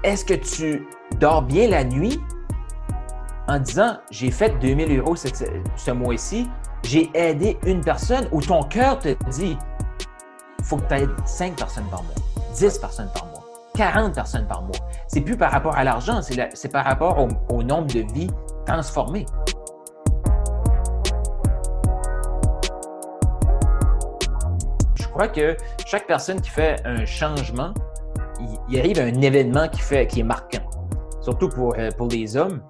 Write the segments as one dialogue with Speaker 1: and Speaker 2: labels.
Speaker 1: est-ce que tu dors bien la nuit en disant « J'ai fait 2000 € ce mois-ci, j'ai aidé une personne » ou ton cœur te dit « Il faut que tu aides 5 personnes par mois, 10 personnes par mois, 40 personnes par mois. » C'est plus par rapport à l'argent, c'est par rapport au nombre de vies transformées. Je crois que chaque personne qui fait un changement, il arrive à un événement qui est marquant. Surtout pour les hommes.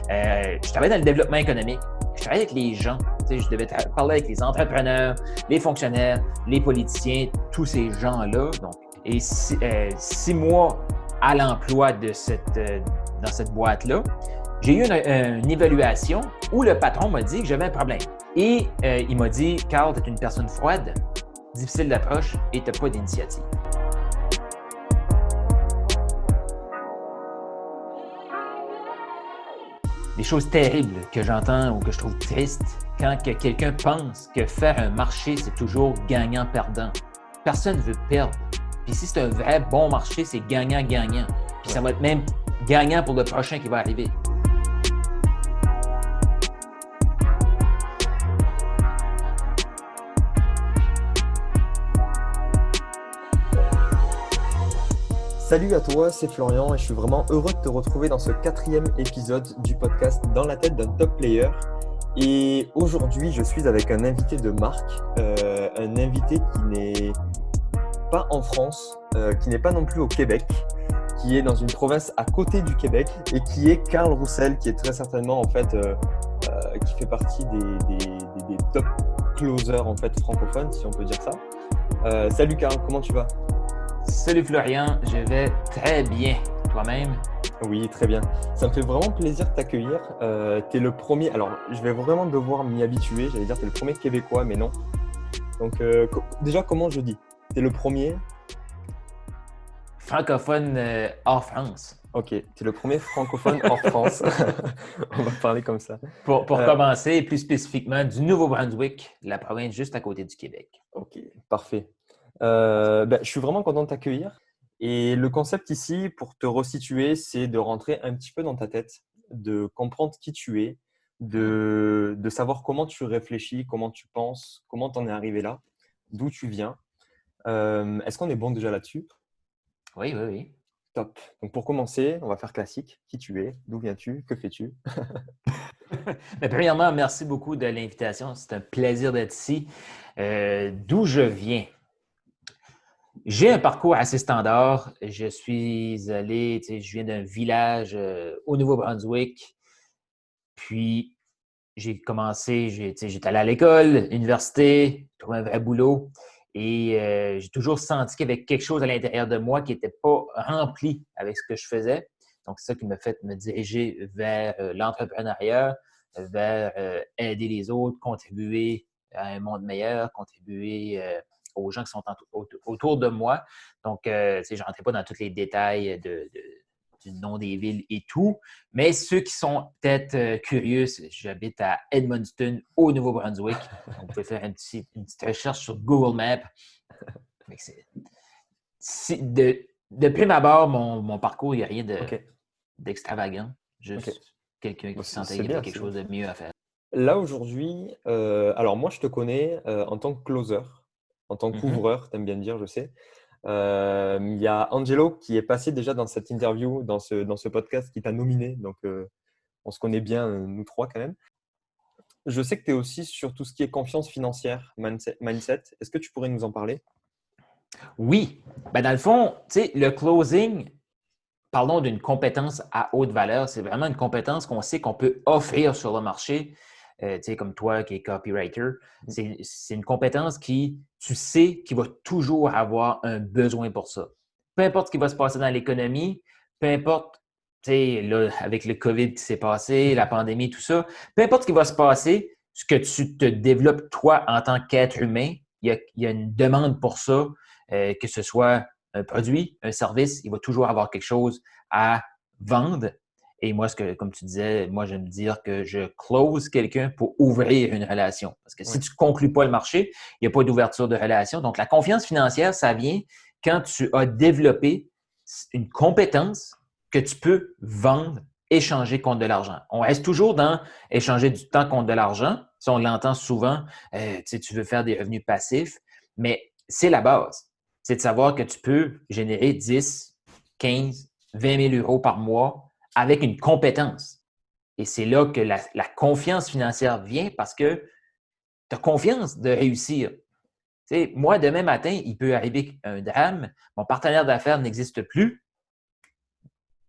Speaker 1: Je travaille dans le développement économique. Je travaille avec les gens. Je devais parler avec les entrepreneurs, les fonctionnaires, les politiciens, tous ces gens-là. Et 6 mois à l'emploi dans cette boîte-là, j'ai eu une évaluation où le patron m'a dit que j'avais un problème. Et il m'a dit « Carl, tu es une personne froide, difficile d'approche et tu n'as pas d'initiative. » Des choses terribles que j'entends ou que je trouve tristes quand quelqu'un pense que faire un marché, c'est toujours gagnant-perdant. Personne ne veut perdre. Puis si c'est un vrai bon marché, c'est gagnant-gagnant. Puis ça va être même gagnant pour le prochain qui va arriver.
Speaker 2: Salut à toi, c'est Florian et je suis vraiment heureux de te retrouver dans ce 4e épisode du podcast Dans la tête d'un top player. Et aujourd'hui, je suis avec un invité de marque, un invité qui n'est pas en France, qui n'est pas non plus au Québec, qui est dans une province à côté du Québec et qui est Carl Roussel, qui est très certainement en fait, qui fait partie des top closers en fait francophones, si on peut dire ça. Salut Carl, comment tu vas ?
Speaker 1: Salut Florian, je vais très bien. Toi-même?
Speaker 2: Oui, très bien. Ça me fait vraiment plaisir de t'accueillir. Tu es le premier, alors je vais vraiment devoir m'y habituer, j'allais dire tu es le premier Québécois, mais non. Donc déjà, comment je dis? Tu es le premier?
Speaker 1: Francophone hors France.
Speaker 2: Ok, tu es le premier francophone hors France. On va parler comme ça.
Speaker 1: Pour commencer, plus spécifiquement, du Nouveau-Brunswick, la province juste à côté du Québec.
Speaker 2: Ok, parfait. Je suis vraiment content de t'accueillir. Et le concept ici, pour te resituer, c'est de rentrer un petit peu dans ta tête, de comprendre qui tu es, de savoir comment tu réfléchis, comment tu penses, comment tu en es arrivé là, d'où tu viens. Est-ce qu'on est bon déjà là-dessus?
Speaker 1: Oui.
Speaker 2: Top. Donc pour commencer, on va faire classique. Qui tu es? D'où viens-tu? Que fais-tu?
Speaker 1: Mais premièrement, merci beaucoup de l'invitation. C'est un plaisir d'être ici. D'où je viens? J'ai un parcours assez standard. Je viens d'un village au Nouveau-Brunswick. Puis, j'étais allé à l'école, université, trouvé un vrai boulot. Et j'ai toujours senti qu'il y avait quelque chose à l'intérieur de moi qui n'était pas rempli avec ce que je faisais. Donc, c'est ça qui m'a fait me diriger vers l'entrepreneuriat, vers aider les autres, contribuer à un monde meilleur, contribuer aux gens qui sont autour de moi. Donc, je ne rentrais pas dans tous les détails du nom des villes et tout, mais ceux qui sont peut-être curieux, j'habite à Edmundston, au Nouveau-Brunswick. On peut faire une petite recherche sur Google Maps. De prime abord, mon parcours, il n'y a rien d'extravagant. Juste quelqu'un qui sentait qu'il y avait quelque chose de mieux à faire.
Speaker 2: Là, aujourd'hui, alors moi, je te connais en tant que closer, en tant que couvreur, tu aimes bien le dire, je sais. Il y a Angelo qui est passé déjà dans cette interview, dans ce podcast, qui t'a nominé. Donc, on se connaît bien, nous trois quand même. Je sais que tu es aussi sur tout ce qui est confiance financière, mindset. Est-ce que tu pourrais nous en parler?
Speaker 1: Oui. Dans le fond, le closing, parlons d'une compétence à haute valeur. C'est vraiment une compétence qu'on sait qu'on peut offrir sur le marché. Comme toi qui es copywriter, c'est une compétence tu sais qu'il va toujours avoir un besoin pour ça. Peu importe ce qui va se passer dans l'économie, peu importe, là, avec le COVID qui s'est passé, la pandémie, tout ça, peu importe ce qui va se passer, ce que tu te développes toi en tant qu'être humain, il y a une demande pour ça, que ce soit un produit, un service, il va toujours avoir quelque chose à vendre. Et moi, comme tu disais, moi, j'aime dire que je close quelqu'un pour ouvrir une relation. Parce que si tu ne conclus pas le marché, il n'y a pas d'ouverture de relation. Donc, la confiance financière, ça vient quand tu as développé une compétence que tu peux vendre, échanger contre de l'argent. On reste toujours dans échanger du temps contre de l'argent. Ça, on l'entend souvent. Tu veux faire des revenus passifs, mais c'est la base. C'est de savoir que tu peux générer 10, 15, 20 000 euros par mois avec une compétence. Et c'est là que la confiance financière vient parce que tu as confiance de réussir. Tu sais, moi, demain matin, il peut arriver un drame, mon partenaire d'affaires n'existe plus.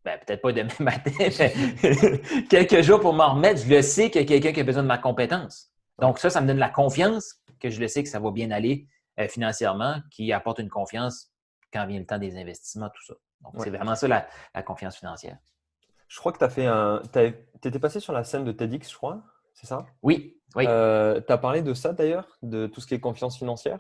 Speaker 1: Ben, peut-être pas demain matin, mais quelques jours pour m'en remettre, je le sais qu'il y a quelqu'un qui a besoin de ma compétence. Donc, ça me donne la confiance que je le sais que ça va bien aller financièrement, qui apporte une confiance quand vient le temps des investissements, tout ça. Donc,
Speaker 2: Ouais.
Speaker 1: c'est vraiment ça la confiance financière.
Speaker 2: Je crois que tu étais passé sur la scène de TEDx, je crois, c'est ça?
Speaker 1: Oui, oui.
Speaker 2: Tu as parlé de ça d'ailleurs, de tout ce qui est confiance financière?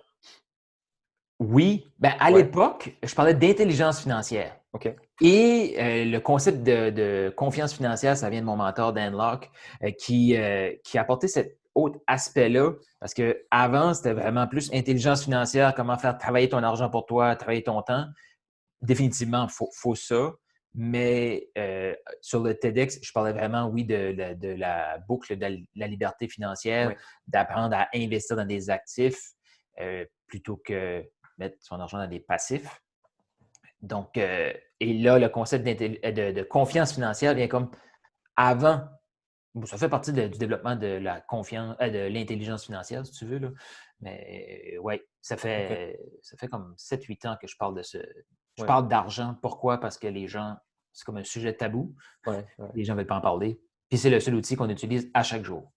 Speaker 1: Oui, ben, à
Speaker 2: Ouais,
Speaker 1: l'époque, je parlais d'intelligence financière.
Speaker 2: ok.
Speaker 1: Et le concept de confiance financière, ça vient de mon mentor, Dan Locke, qui a apporté cet autre aspect-là, parce qu'avant, c'était vraiment plus intelligence financière, comment faire travailler ton argent pour toi, travailler ton temps. Définitivement, il faut ça. Mais sur le TEDx, je parlais vraiment, oui, de la boucle de la liberté financière,
Speaker 2: Ouais.
Speaker 1: d'apprendre à investir dans des actifs plutôt que mettre son argent dans des passifs. Donc, et là, le concept de confiance financière vient comme avant. Ça fait partie du développement de la confiance, de l'intelligence financière, si tu veux. Là. Mais oui, ça
Speaker 2: Ok.
Speaker 1: fait comme 7-8 ans que je parle de ce. Je
Speaker 2: Ouais.
Speaker 1: parle d'argent. Pourquoi? Parce que les gens, c'est comme un sujet tabou.
Speaker 2: Ouais. Ouais.
Speaker 1: Les gens ne veulent pas en parler. Puis c'est le seul outil qu'on utilise à chaque jour.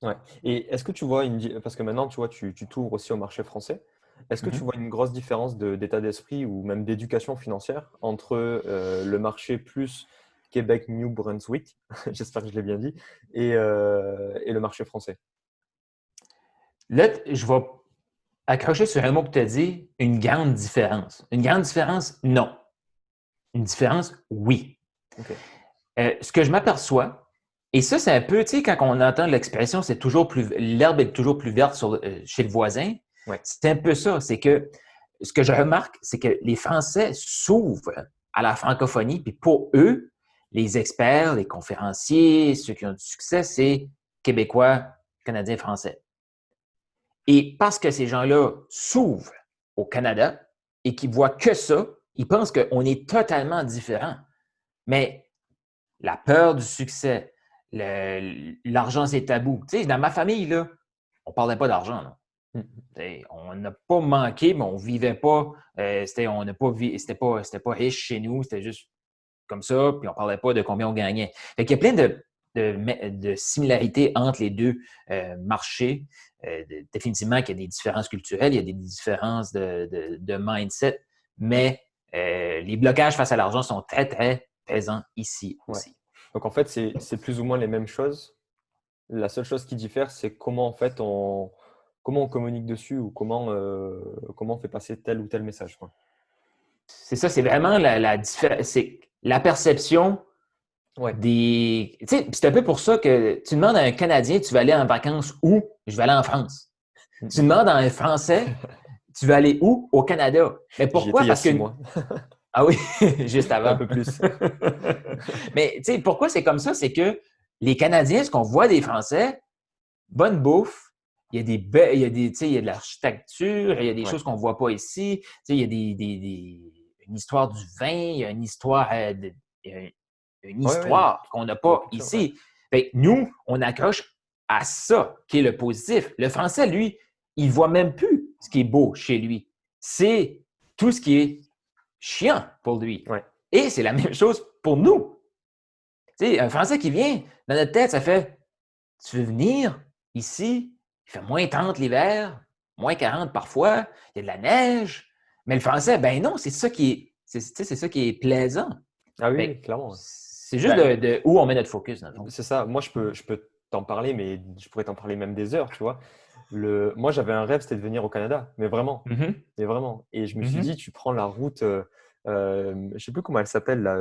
Speaker 2: Ouais. Et est-ce que tu vois parce que maintenant, tu vois, tu t'ouvres aussi au marché français. Est-ce que tu
Speaker 1: Mhm.
Speaker 2: vois une grosse différence d'état d'esprit ou même d'éducation financière entre le marché plus Québec, New Brunswick, j'espère que je l'ai bien dit, et le marché français?
Speaker 1: Là, je vais accrocher sur un mot que tu as dit, une grande différence. Une grande différence, non. Une différence, oui.
Speaker 2: Ok.
Speaker 1: Ce que je m'aperçois, et ça, c'est un peu, tu sais, quand on entend l'expression, c'est toujours plus, l'herbe est toujours plus verte chez le voisin,
Speaker 2: Ouais.
Speaker 1: c'est un peu ça. C'est que ce que je remarque, c'est que les Français s'ouvrent à la francophonie, puis pour eux, les experts, les conférenciers, ceux qui ont du succès, c'est Québécois, Canadiens, Français. Et parce que ces gens-là s'ouvrent au Canada et qu'ils voient que ça, ils pensent qu'on est totalement différent. Mais la peur du succès, l'argent, c'est tabou. Tu sais, dans ma famille, là, on ne parlait pas d'argent. Là.
Speaker 2: Mm.
Speaker 1: On n'a pas manqué, mais on ne vivait pas. On n'a pas, c'était pas riche chez nous, c'était juste comme ça, puis on ne parlait pas de combien on gagnait. Fait qu'il y a plein de similarités entre les deux marchés. Définitivement qu'il y a des différences culturelles, il y a des différences de mindset,
Speaker 2: Ouais.
Speaker 1: mais les blocages face à l'argent sont très, très présents ici
Speaker 2: Ouais.
Speaker 1: aussi.
Speaker 2: Donc en fait, c'est plus ou moins les mêmes choses. La seule chose qui diffère, c'est comment en fait comment on communique dessus ou comment on fait passer tel ou tel message, quoi.
Speaker 1: C'est ça, c'est vraiment c'est la perception
Speaker 2: Ouais.
Speaker 1: des. Tu sais, c'est un peu pour ça que tu demandes à un Canadien, tu vas aller en vacances où? Je vais aller en France. Tu
Speaker 2: Mm.
Speaker 1: demandes à un Français, tu vas aller où? Au Canada. Mais
Speaker 2: J'y étais
Speaker 1: pourquoi?
Speaker 2: il y a
Speaker 1: Parce que.
Speaker 2: 6 mois,
Speaker 1: Ah oui, juste
Speaker 2: un
Speaker 1: avant.
Speaker 2: peu plus.
Speaker 1: Mais tu sais, pourquoi c'est comme ça? C'est que les Canadiens, ce qu'on voit des Français, bonne bouffe, il y a tu sais, il y a de l'architecture, il y a des
Speaker 2: Ouais.
Speaker 1: choses qu'on ne voit pas ici. Tu sais, il y a une histoire du vin, il y a une histoire, il y a une
Speaker 2: Ouais, ouais,
Speaker 1: histoire qu'on n'a
Speaker 2: de la
Speaker 1: pas
Speaker 2: culture, ouais.
Speaker 1: ici. Fait que nous, on accroche à ça qui est le positif. Le Français, lui, il ne voit même plus ce qui est beau chez lui. C'est tout ce qui est chiant pour lui.
Speaker 2: Ouais.
Speaker 1: Et c'est la même chose pour nous. Tu sais, un Français qui vient, dans notre tête, ça fait tu veux venir ici, il fait moins 30 l'hiver, moins 40 parfois, il y a de la neige. Mais le français, ben non, c'est ça qui est plaisant.
Speaker 2: Ah oui, oui,
Speaker 1: Fait que
Speaker 2: clairement. Ouais.
Speaker 1: c'est juste
Speaker 2: Bah,
Speaker 1: de où on met notre focus, dans le fond.
Speaker 2: c'est ça. Moi, je peux t'en parler, mais je pourrais t'en parler même des heures, tu vois. Moi, j'avais un rêve, c'était de venir au Canada, mais vraiment,
Speaker 1: Mhm,
Speaker 2: mais vraiment. Et je me suis dit,
Speaker 1: mhm.
Speaker 2: tu prends la route, je sais plus comment elle s'appelle là.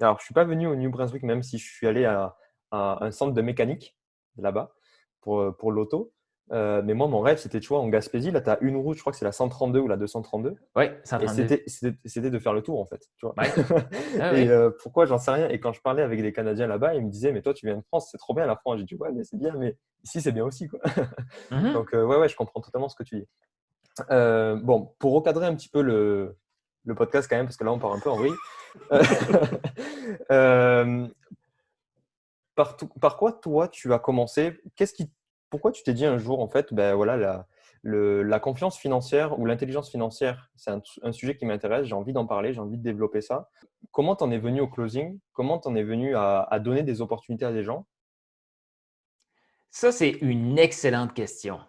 Speaker 2: Alors, je suis pas venu au New Brunswick, même si je suis allé à un centre de mécanique là-bas pour l'auto. Mais moi, mon rêve, c'était, tu vois, en Gaspésie, là, tu as une route, je crois que c'est la 132 ou la 232.
Speaker 1: Oui,
Speaker 2: Et
Speaker 1: 132.
Speaker 2: c'était de faire le tour, en fait, tu vois.
Speaker 1: Oui. Ah
Speaker 2: Et
Speaker 1: oui.
Speaker 2: pourquoi, j'en sais rien. Et quand je parlais avec des Canadiens là-bas, ils me disaient, mais toi, tu viens de France, c'est trop bien la France. J'ai dit, ouais, mais c'est bien, mais ici, c'est bien aussi, quoi.
Speaker 1: Mhm.
Speaker 2: Donc, ouais, je comprends totalement ce que tu dis. Bon, pour recadrer un petit peu le podcast quand même, parce que là, on part un peu en vrille. Euh, par quoi, toi, tu as commencé? Pourquoi tu t'es dit un jour, en fait, ben voilà, la confiance financière ou l'intelligence financière, c'est un sujet qui m'intéresse, j'ai envie d'en parler, j'ai envie de développer ça. Comment t'en es venu au closing? Comment t'en es venu à donner des opportunités à des gens?
Speaker 1: Ça, c'est une excellente question.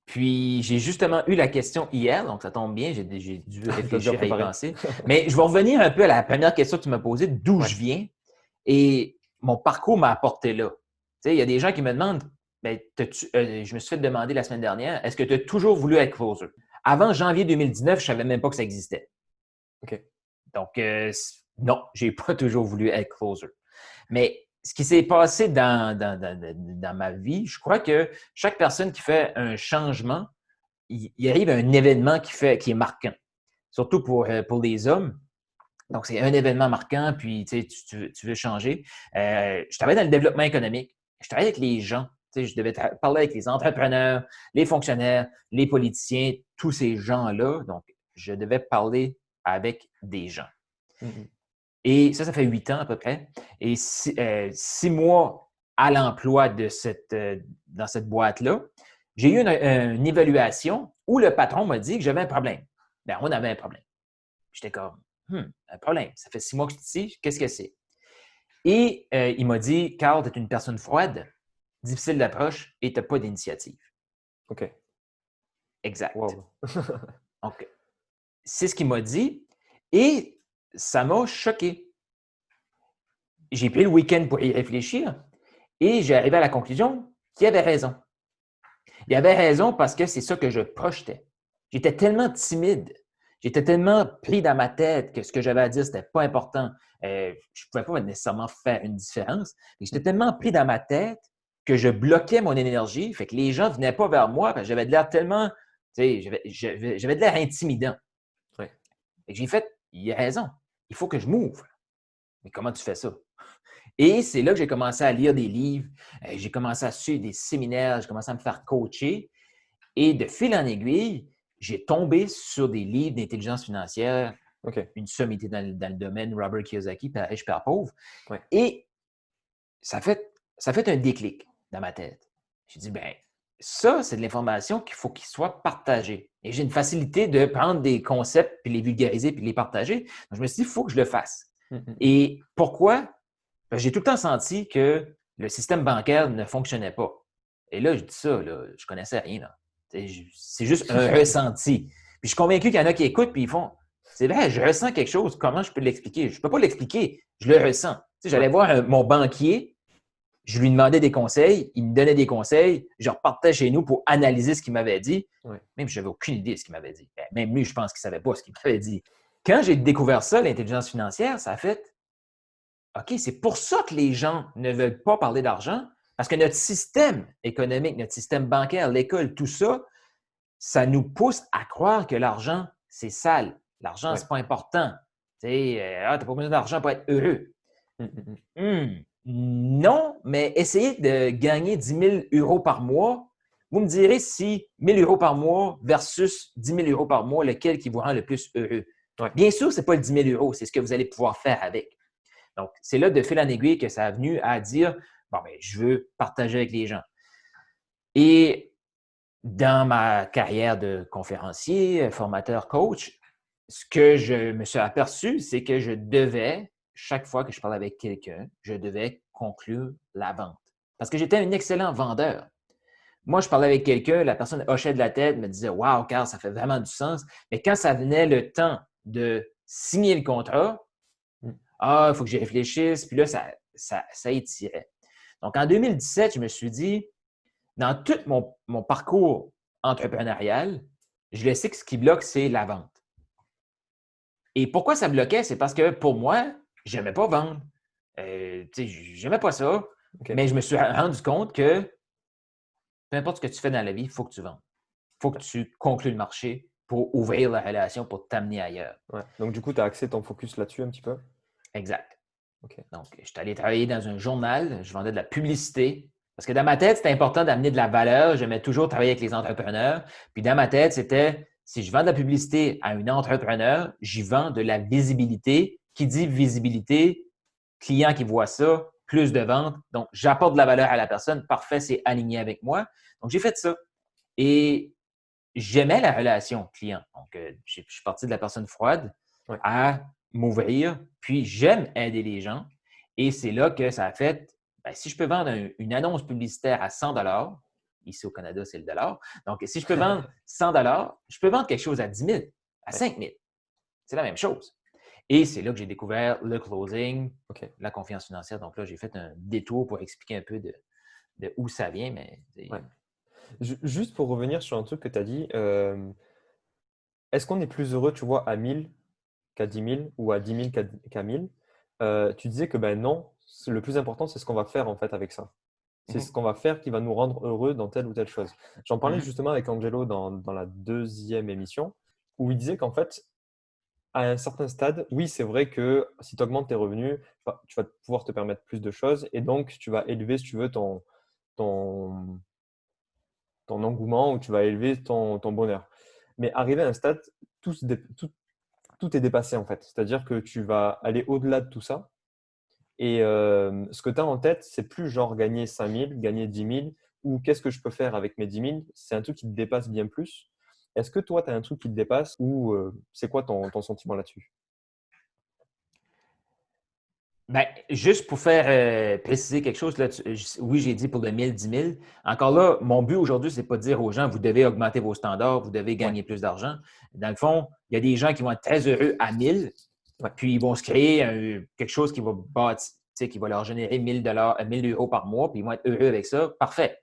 Speaker 1: Puis, j'ai justement eu la question hier, donc ça tombe bien, j'ai dû
Speaker 2: T'as déjà
Speaker 1: réfléchir à y
Speaker 2: préparé?
Speaker 1: penser. Mais je vais revenir un peu à la première question que tu m'as posée, d'où
Speaker 2: Ouais.
Speaker 1: je viens. Et mon parcours m'a apporté là. Tu sais, il y a des gens qui me demandent, ben, je me suis fait demander la semaine dernière, est-ce que tu as toujours voulu être closer? Avant janvier 2019, je ne savais même pas que ça existait.
Speaker 2: OK.
Speaker 1: Donc, non, je n'ai pas toujours voulu être closer. Mais ce qui s'est passé dans ma vie, je crois que chaque personne qui fait un changement, il arrive un événement qui est marquant, surtout pour les hommes. Donc, c'est un événement marquant, puis tu veux changer. Je travaillais dans le développement économique. Je travaillais avec les gens. Je devais parler avec les entrepreneurs, les fonctionnaires, les politiciens, tous ces gens-là. Donc, je devais parler avec des gens.
Speaker 2: Mhm.
Speaker 1: Et ça fait 8 ans à peu près. Et 6 mois à l'emploi dans cette boîte-là, j'ai eu une évaluation où le patron m'a dit que j'avais un problème. Bien, on avait un problème. J'étais comme, un problème. Ça fait 6 mois que je suis ici, qu'est-ce que c'est? Et il m'a dit, Carl, tu es une personne froide, difficile d'approche et tu n'as pas d'initiative.
Speaker 2: OK.
Speaker 1: Exact.
Speaker 2: Wow.
Speaker 1: Donc, c'est ce qu'il m'a dit et ça m'a choqué. J'ai pris le week-end pour y réfléchir et j'ai arrivé à la conclusion qu'il avait raison. Il avait raison parce que c'est ça que je projetais. J'étais tellement timide, j'étais tellement pris dans ma tête que ce que j'avais à dire, c'était pas important. Je ne pouvais pas nécessairement faire une différence, mais j'étais tellement pris dans ma tête que je bloquais mon énergie, fait que les gens ne venaient pas vers moi parce que j'avais de l'air tellement, tu sais, j'avais de l'air intimidant.
Speaker 2: Ouais.
Speaker 1: Et j'ai fait, il a raison, il faut que je m'ouvre. Mais comment tu fais ça? Et c'est là que j'ai commencé à lire des livres, j'ai commencé à suivre des séminaires, j'ai commencé à me faire coacher. Et de fil en aiguille, j'ai tombé sur des livres d'intelligence financière,
Speaker 2: OK.
Speaker 1: une sommité dans le domaine, Robert Kiyosaki, Père riche, Père pauvre.
Speaker 2: Ouais.
Speaker 1: Et ça fait un déclic dans ma tête. J'ai dit, ben ça, c'est de l'information qu'il faut qu'il soit partagé. Et j'ai une facilité de prendre des concepts, puis les vulgariser, puis les partager. Donc, je me suis dit, il faut que je le fasse.
Speaker 2: Mhm.
Speaker 1: Et pourquoi? Ben, j'ai tout le temps senti que le système bancaire ne fonctionnait pas. Et là, je dis ça, là, je ne connaissais rien. Là. C'est juste un ressenti. Puis je suis convaincu qu'il y en a qui écoutent et ils font, c'est vrai, je ressens quelque chose. Comment je peux l'expliquer? Je ne peux pas l'expliquer. Je le ressens. J'allais
Speaker 2: Ouais.
Speaker 1: voir mon banquier, je lui demandais des conseils, il me donnait des conseils, je repartais chez nous pour analyser ce qu'il m'avait dit.
Speaker 2: Ouais.
Speaker 1: Même je n'avais aucune idée de ce qu'il m'avait dit. Ben, même lui, je pense qu'il ne savait pas ce qu'il m'avait dit. Quand j'ai découvert ça, l'intelligence financière, ça a fait OK, c'est pour ça que les gens ne veulent pas parler d'argent, parce que notre système économique, notre système bancaire, l'école, tout ça, ça nous pousse à croire que l'argent, c'est sale. L'argent,
Speaker 2: Ouais.
Speaker 1: c'est pas important. Tu sais, t'as pas besoin d'argent pour être heureux.
Speaker 2: Mhm.
Speaker 1: Non, mais essayez de gagner 10 000 euros par mois. Vous me direz si 1 000 euros par mois versus 10 000 euros par mois, lequel qui vous rend le plus heureux.
Speaker 2: Ouais.
Speaker 1: Bien sûr, ce n'est pas le 10 000 euros, c'est ce que vous allez pouvoir faire avec. Donc, c'est là, de fil en aiguille, que ça a venu à dire, bon, ben, je veux partager avec les gens. Et dans ma carrière de conférencier, formateur, coach, ce que je me suis aperçu, c'est que je devais, chaque fois que je parlais avec quelqu'un, je devais conclure la vente. Parce que j'étais un excellent vendeur. Moi, je parlais avec quelqu'un, la personne hochait de la tête, me disait, waouh, Carl, ça fait vraiment du sens. Mais quand ça venait le temps de signer le contrat, il faut que j'y réfléchisse. Puis là, ça étirait. Donc, en 2017, je me suis dit, dans tout mon parcours entrepreneurial, je le sais que ce qui bloque, c'est la vente. Et pourquoi ça bloquait? C'est parce que pour moi, je n'aimais pas vendre. Je n'aimais pas ça.
Speaker 2: OK.
Speaker 1: Mais je me suis rendu compte que peu importe ce que tu fais dans la vie, il faut que tu vendes. Il faut que tu conclues le marché pour ouvrir la relation, pour t'amener ailleurs.
Speaker 2: Ouais. Donc, du coup, tu as axé ton focus là-dessus un petit peu?
Speaker 1: Exact.
Speaker 2: OK.
Speaker 1: Donc, je suis allé travailler dans un journal, je vendais de la publicité. Parce que dans ma tête, c'était important d'amener de la valeur. J'aimais toujours travailler avec les entrepreneurs. Puis dans ma tête, c'était, si je vends de la publicité à un entrepreneur, j'y vends de la visibilité. Qui dit visibilité, client qui voit ça, plus de ventes. Donc, j'apporte de la valeur à la personne. Parfait, c'est aligné avec moi. Donc, j'ai fait ça. Et j'aimais la relation client. Donc, je suis parti de la personne froide
Speaker 2: Ouais.
Speaker 1: à m'ouvrir, puis j'aime aider les gens. Et c'est là que ça a fait, ben, si je peux vendre une annonce publicitaire à 100 ici au Canada, c'est le dollar. Donc, si je peux vendre 100 je peux vendre quelque chose à 10 000, à 5 000. C'est la même chose. Et c'est là que j'ai découvert le closing,
Speaker 2: OK.
Speaker 1: la confiance financière. Donc là, j'ai fait un détour pour expliquer un peu de où ça vient, mais
Speaker 2: Ouais. Juste pour revenir sur un truc que tu as dit, est-ce qu'on est plus heureux, tu vois, à 1000 qu'à 10 000 ou à 10 000 qu'à 1000? Tu disais que ben non, le plus important, c'est ce qu'on va faire en fait avec ça. C'est ce
Speaker 1: Mhm.
Speaker 2: qu'on va faire qui va nous rendre heureux dans telle ou telle chose. J'en parlais
Speaker 1: Mhm.
Speaker 2: justement avec Angelo dans la deuxième émission, où il disait qu'en fait, à un certain stade, oui, c'est vrai que si tu augmentes tes revenus, tu vas pouvoir te permettre plus de choses et donc tu vas élever, si tu veux, ton, ton engouement ou tu vas élever ton bonheur. Mais arrivé à un stade, tout est dépassé en fait. C'est-à-dire que tu vas aller au-delà de tout ça. Et ce que tu as en tête, c'est plus genre gagner 5 000, gagner 10 000 ou qu'est-ce que je peux faire avec mes 10 000. C'est un truc qui te dépasse bien plus. Est-ce que toi, tu as un truc qui te dépasse ou c'est quoi ton sentiment là-dessus?
Speaker 1: Ben, juste pour faire préciser quelque chose, là, oui, j'ai dit pour le 1000, 10 000. Encore là, mon but aujourd'hui, c'est pas de dire aux gens, vous devez augmenter vos standards, vous devez
Speaker 2: Ouais,
Speaker 1: gagner plus d'argent. Dans le fond, il y a des gens qui vont être très heureux à 1000,
Speaker 2: ouais,
Speaker 1: puis ils vont se créer quelque chose qui va qui va leur générer 1000 euros par mois, puis ils vont être heureux avec ça. Parfait.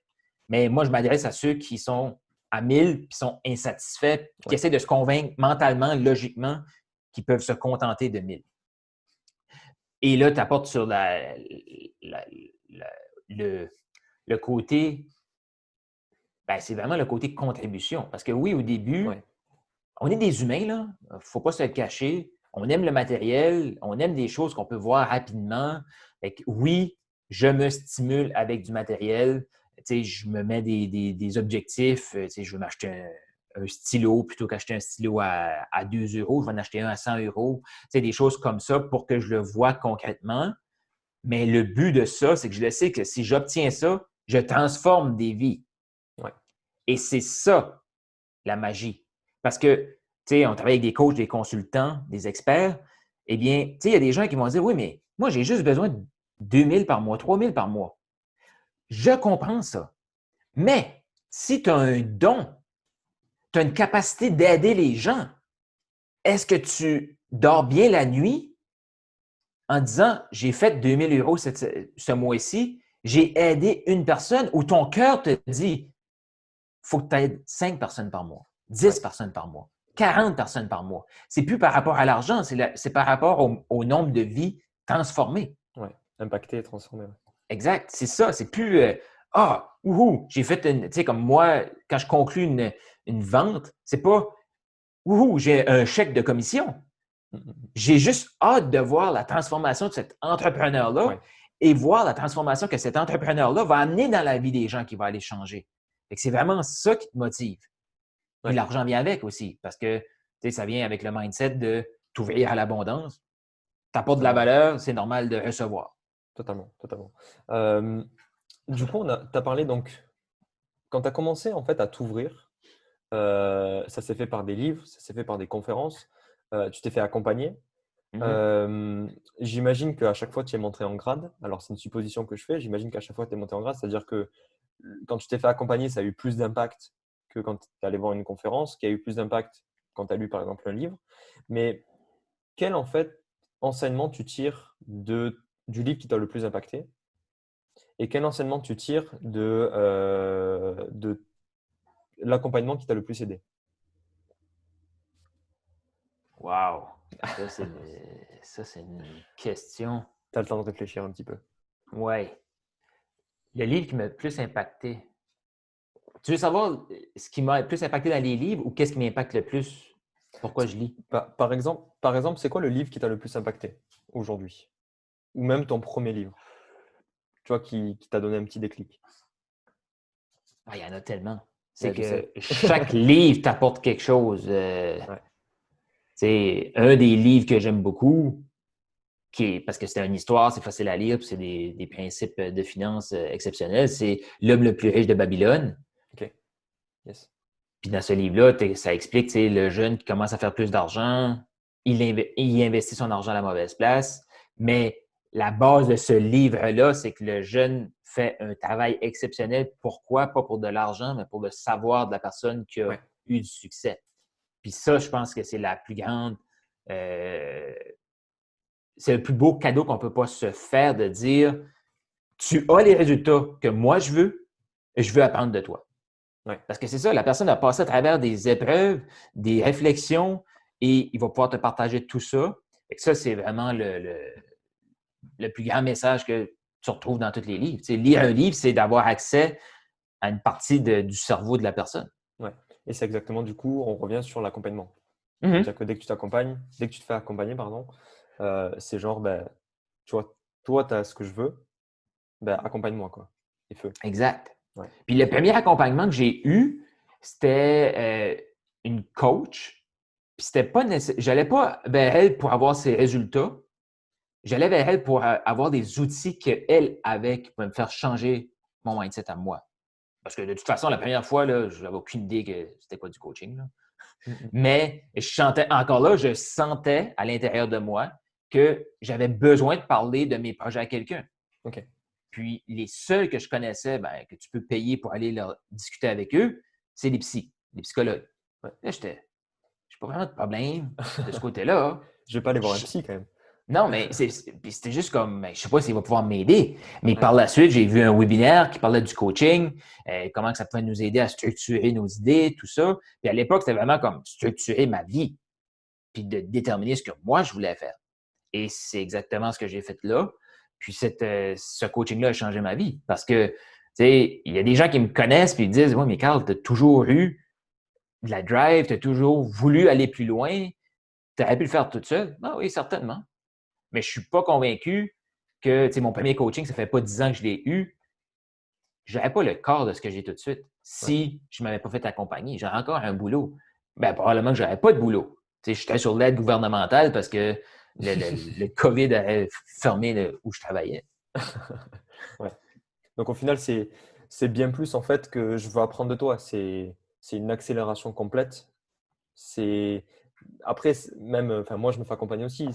Speaker 1: Mais moi, je m'adresse à ceux qui sont à 1000, puis sont insatisfaits, puis qui
Speaker 2: ouais,
Speaker 1: essaient de se convaincre mentalement, logiquement, qu'ils peuvent se contenter de 1000. Et là, tu apportes sur la- le, le côté, ben, c'est vraiment le côté contribution. Parce que oui, au début,
Speaker 2: ouais,
Speaker 1: on est des humains, là. Il ne faut pas se le cacher. On aime le matériel, on aime des choses qu'on peut voir rapidement. Fait que oui, je me stimule avec du matériel. Tu sais, je me mets des objectifs. Tu sais, je veux m'acheter un stylo plutôt qu'acheter un stylo à 2 euros. Je vais en acheter un à 100 euros. Tu sais, des choses comme ça pour que je le vois concrètement. Mais le but de ça, c'est que je le sais que si j'obtiens ça, je transforme des vies.
Speaker 2: ouais,
Speaker 1: Et c'est ça, la magie. Parce que, tu sais, on travaille avec des coachs, des consultants, des experts. Eh bien, tu sais, il y a des gens qui vont dire, oui, mais moi, j'ai juste besoin de 2 000 par mois, 3 000 par mois. Je comprends ça. Mais si tu as un don, tu as une capacité d'aider les gens, est-ce que tu dors bien la nuit en disant, j'ai fait 2 000 euros ce mois-ci, j'ai aidé une personne, ou ton cœur te dit, faut que tu aides 5 personnes par mois, 10
Speaker 2: ouais,
Speaker 1: personnes par mois, 40 personnes par mois. C'est plus par rapport à l'argent, c'est par rapport au nombre de vies transformées.
Speaker 2: ouais. Impacté et transformé. Ouais.
Speaker 1: Exact. C'est ça. C'est plus j'ai fait une. Tu sais, comme moi, quand je conclue une vente, c'est pas j'ai un chèque de commission.
Speaker 2: Mm, mm, mm.
Speaker 1: J'ai juste hâte de voir la transformation de cet entrepreneur-là
Speaker 2: Ouais,
Speaker 1: et voir la transformation que cet entrepreneur-là va amener dans la vie des gens qui va aller changer. Fait que c'est vraiment ça qui te motive. Puis
Speaker 2: ouais,
Speaker 1: l'argent vient avec aussi, parce que tu sais, ça vient avec le mindset de t'ouvrir à l'abondance. Tu apportes de la
Speaker 2: totalement,
Speaker 1: valeur, c'est normal de recevoir.
Speaker 2: totalement, totalement. Euh, du coup, tu as parlé donc, quand tu as commencé en fait à t'ouvrir, ça s'est fait par des livres, ça s'est fait par des conférences, tu t'es fait accompagner.
Speaker 1: Mhm.
Speaker 2: Euh, J'imagine qu'à chaque fois, tu es monté en grade. Alors, c'est une supposition que je fais. J'imagine qu'à chaque fois, tu es monté en grade. C'est-à-dire que quand tu t'es fait accompagner, ça a eu plus d'impact que quand tu es allé voir une conférence, qui a eu plus d'impact quand tu as lu, par exemple, un livre. Mais quel, en fait, enseignement tu tires du livre qui t'a le plus impacté et quel enseignement tu tires de l'accompagnement qui t'a le plus aidé?
Speaker 1: Wow! Ça, c'est une question.
Speaker 2: Tu as le temps de réfléchir un petit peu.
Speaker 1: Ouais. Le livre qui m'a le plus impacté. Tu veux savoir ce qui m'a le plus impacté dans les livres ou qu'est-ce qui m'impacte le plus? Pourquoi je lis?
Speaker 2: Par exemple, c'est quoi le livre qui t'a le plus impacté aujourd'hui? Ou même ton premier livre, tu vois, qui t'a donné un petit déclic?
Speaker 1: Ah, il y en a tellement. C'est
Speaker 2: Ouais, je sais.
Speaker 1: que chaque livre t'apporte quelque chose.
Speaker 2: Ouais.
Speaker 1: C'est un des livres que j'aime beaucoup, parce que c'est une histoire, c'est facile à lire, puis c'est des principes de finance exceptionnels, c'est L'homme le plus riche de Babylone.
Speaker 2: OK. Yes.
Speaker 1: Puis dans ce livre-là, ça explique le jeune qui commence à faire plus d'argent, il investit son argent à la mauvaise place, mais la base de ce livre-là, c'est que le jeune fait un travail exceptionnel. Pourquoi? Pas pour de l'argent, mais pour le savoir de la personne qui a
Speaker 2: Ouais.
Speaker 1: eu du succès. Puis ça, je pense que c'est la plus grande. C'est le plus beau cadeau qu'on ne peut pas se faire de dire tu as les résultats que moi je veux apprendre de toi.
Speaker 2: Ouais.
Speaker 1: Parce que c'est ça, la personne a passé à travers des épreuves, des réflexions et il va pouvoir te partager tout ça. Et ça, c'est vraiment le plus grand message que tu retrouves dans tous les livres. Tu sais, lire un livre, c'est d'avoir accès à une partie du cerveau de la personne.
Speaker 2: Ouais. Et c'est exactement, du coup, on revient sur l'accompagnement.
Speaker 1: Mhm.
Speaker 2: C'est-à-dire que dès que tu te fais accompagner, pardon, c'est genre, ben, tu vois, toi, tu as ce que je veux, ben, accompagne-moi, quoi. Et feu.
Speaker 1: Exact.
Speaker 2: Ouais.
Speaker 1: Puis le premier accompagnement que j'ai eu, c'était une coach. Puis c'était pas nécessaire. J'allais pas vers elle pour avoir ses résultats. J'allais vers elle pour avoir des outils qu'elle avait qui pouvaient me faire changer mon mindset à moi. Parce que de toute façon, la première fois, là, je n'avais aucune idée que c'était quoi du coaching, là.
Speaker 2: Mm.
Speaker 1: Mais je sentais, encore là, je sentais à l'intérieur de moi que j'avais besoin de parler de mes projets à quelqu'un.
Speaker 2: OK.
Speaker 1: Puis les seuls que je connaissais, ben, que tu peux payer pour aller leur discuter avec eux, c'est les les psychologues.
Speaker 2: Ouais.
Speaker 1: Là, j'ai pas vraiment de problème de ce côté-là.
Speaker 2: Je vais pas aller voir un
Speaker 1: Je-
Speaker 2: psy quand même.
Speaker 1: non, mais puis c'était juste comme, ben, je sais pas s'il va pouvoir m'aider. Mais
Speaker 2: Ouais.
Speaker 1: par la suite, j'ai vu un webinaire qui parlait du coaching, comment que ça pouvait nous aider à structurer nos idées, tout ça. Puis à l'époque, c'était vraiment comme structurer ma vie, puis de déterminer ce que moi, je voulais faire. Et c'est exactement ce que j'ai fait là. Puis ce coaching-là a changé ma vie parce que, tu sais, il y a des gens qui me connaissent puis ils disent, oui, mais Carl, tu as toujours eu de la drive, tu as toujours voulu aller plus loin, tu aurais pu le faire toute seule. Ah oui, certainement. Mais je ne suis pas convaincu que, tu sais, mon premier coaching, ça fait pas 10 ans que je l'ai eu, je n'aurais pas le corps de ce que j'ai tout de suite
Speaker 2: Ouais.
Speaker 1: si je ne m'avais pas fait accompagner. J'aurais encore un boulot. Ben, probablement que je n'aurais pas de boulot. Tu sais, j'étais sur l'aide gouvernementale parce que le COVID avait fermé où je travaillais.
Speaker 2: Ouais. Donc au final, c'est bien plus en fait que je veux apprendre de toi. C'est une accélération complète. C'est après même, enfin moi je me fais accompagner aussi.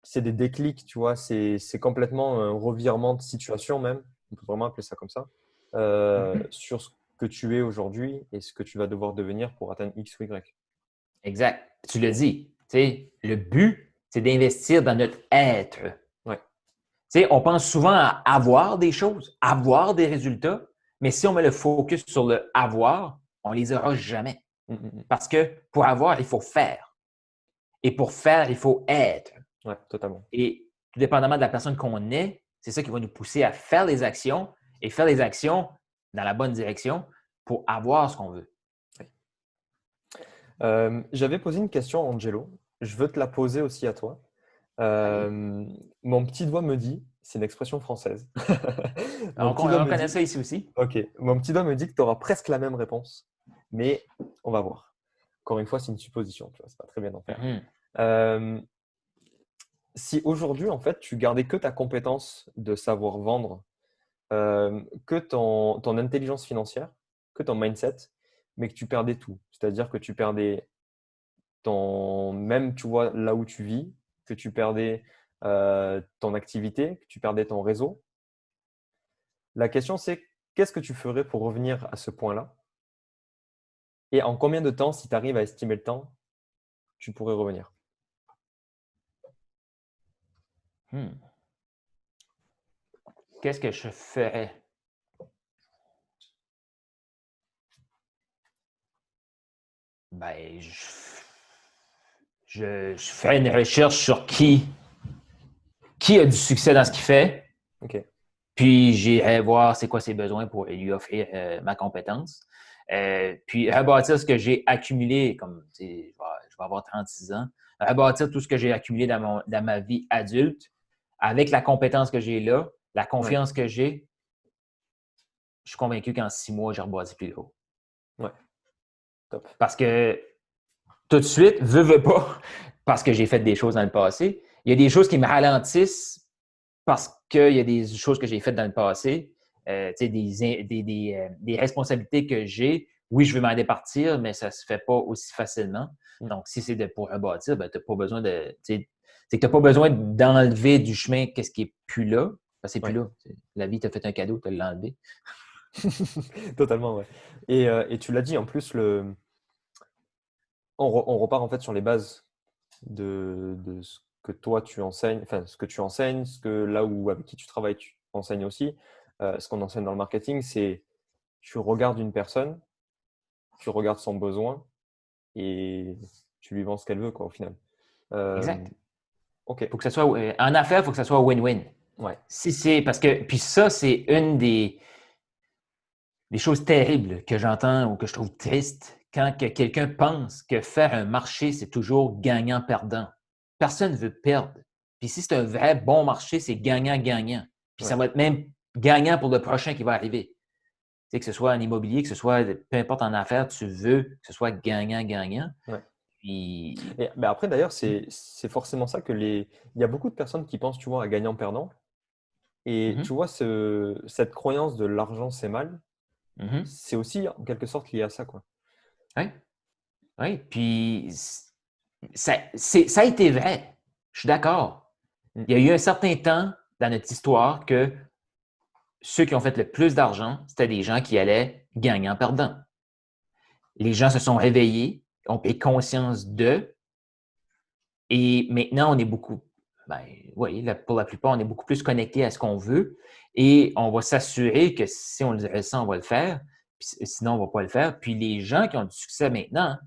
Speaker 2: C'est des déclics, tu vois. C'est complètement un revirement de situation même. On peut vraiment appeler ça comme ça.
Speaker 1: Mhm.
Speaker 2: Sur ce que tu es aujourd'hui et ce que tu vas devoir devenir pour atteindre X ou Y.
Speaker 1: Exact. Tu l'as dit. Tu sais, le but, c'est d'investir dans notre être.
Speaker 2: Ouais.
Speaker 1: Tu sais, on pense souvent à avoir des choses, avoir des résultats, mais si on met le focus sur le avoir, on ne les aura jamais.
Speaker 2: Mm.
Speaker 1: Parce que pour avoir, il faut faire. Et pour faire, il faut être.
Speaker 2: Ouais, totalement.
Speaker 1: Et tout dépendamment de la personne qu'on est, c'est ça qui va nous pousser à faire des actions et faire des actions dans la bonne direction pour avoir ce qu'on veut.
Speaker 2: J'avais posé une question à Angelo. Je veux te la poser aussi à toi.
Speaker 1: Allez.
Speaker 2: Mon petit doigt me dit, c'est une expression française. Mon petit doigt
Speaker 1: On
Speaker 2: me
Speaker 1: connaît
Speaker 2: dit,
Speaker 1: ça ici aussi.
Speaker 2: ok, mon petit doigt me dit que tu auras presque la même réponse, mais on va voir. Encore une fois, c'est une supposition, tu vois, c'est pas très bien d'en faire.
Speaker 1: Mhm.
Speaker 2: Euh, Si aujourd'hui, en fait, tu gardais que ta compétence de savoir vendre, que ton intelligence financière, que ton mindset, mais que tu perdais tout, c'est-à-dire que tu perdais même, tu vois, là où tu vis, que tu perdais ton activité, que tu perdais ton réseau. La question, c'est qu'est-ce que tu ferais pour revenir à ce point-là? Et en combien de temps, si tu arrives à estimer le temps, tu pourrais revenir?
Speaker 1: Hmm. Qu'est-ce que je ferais? Ben, je ferais une recherche sur qui a du succès dans ce qu'il fait,
Speaker 2: Ok.
Speaker 1: Puis j'irai voir c'est quoi ses besoins pour lui offrir ma compétence. Puis rebâtir ce que j'ai accumulé, comme je vais avoir 36 ans, rebâtir tout ce que j'ai accumulé dans ma vie adulte avec la compétence que j'ai là, la
Speaker 2: Ouais,
Speaker 1: confiance que j'ai, je suis convaincu qu'en 6 mois, j'ai rebâti plus gros.
Speaker 2: ouais, top.
Speaker 1: Parce que tout de suite, veux pas, parce que j'ai fait des choses dans le passé, il y a des choses qui me ralentissent parce qu'il y a des choses que j'ai faites dans le passé, des responsabilités que j'ai. Oui, je veux m'en départir, mais ça ne se fait pas aussi facilement.
Speaker 2: Mm.
Speaker 1: Donc, si c'est pour rebâtir, ben, tu n'as pas besoin de. C'est que tu n'as pas besoin d'enlever du chemin qu'est-ce qui n'est plus là. Parce que c'est plus
Speaker 2: Ouais,
Speaker 1: là. La vie t'a fait un cadeau, tu l'as enlevé.
Speaker 2: totalement, ouais. Et tu l'as dit, en plus, on repart en fait sur les bases de ce que toi tu enseignes, enfin ce que tu enseignes, ce que là où avec qui tu travailles, tu enseignes aussi. Ce qu'on enseigne dans le marketing, c'est tu regardes une personne, tu regardes son besoin et tu lui vends ce qu'elle veut, quoi, au final. Euh,
Speaker 1: Exact.
Speaker 2: ok,
Speaker 1: Faut que ça soit, en affaires, il faut que ça soit win-win.
Speaker 2: ouais,
Speaker 1: Si c'est parce que, puis ça, c'est une des choses terribles que j'entends ou que je trouve triste quand quelqu'un pense que faire un marché, c'est toujours gagnant-perdant. Personne ne veut perdre. Puis si c'est un vrai bon marché, c'est gagnant-gagnant. Puis ça
Speaker 2: ouais,
Speaker 1: va être même gagnant pour le prochain qui va arriver. Tu sais, que ce soit en immobilier, que ce soit peu importe en affaires, tu veux que ce soit gagnant-gagnant.
Speaker 2: ouais.
Speaker 1: Puis,
Speaker 2: Et ben après, d'ailleurs, c'est forcément ça que il y a beaucoup de personnes qui pensent, tu vois, à gagnant-perdant. Et tu
Speaker 1: mhm,
Speaker 2: vois, cette croyance de l'argent, c'est mal,
Speaker 1: mhm,
Speaker 2: c'est aussi en quelque sorte lié à ça, quoi.
Speaker 1: oui, oui. Puis ça a été vrai. Je suis d'accord.
Speaker 2: Mm.
Speaker 1: Il y a eu un certain temps dans notre histoire que ceux qui ont fait le plus d'argent, c'était des gens qui allaient gagnant-perdant. Les gens se sont réveillés, ont pris conscience d'eux, et maintenant, on est beaucoup, ben, oui, pour la plupart, on est beaucoup plus connectés à ce qu'on veut, et on va s'assurer que si on le dirait ça, on va le faire, puis sinon, on ne va pas le faire. Puis les gens qui ont du succès maintenant,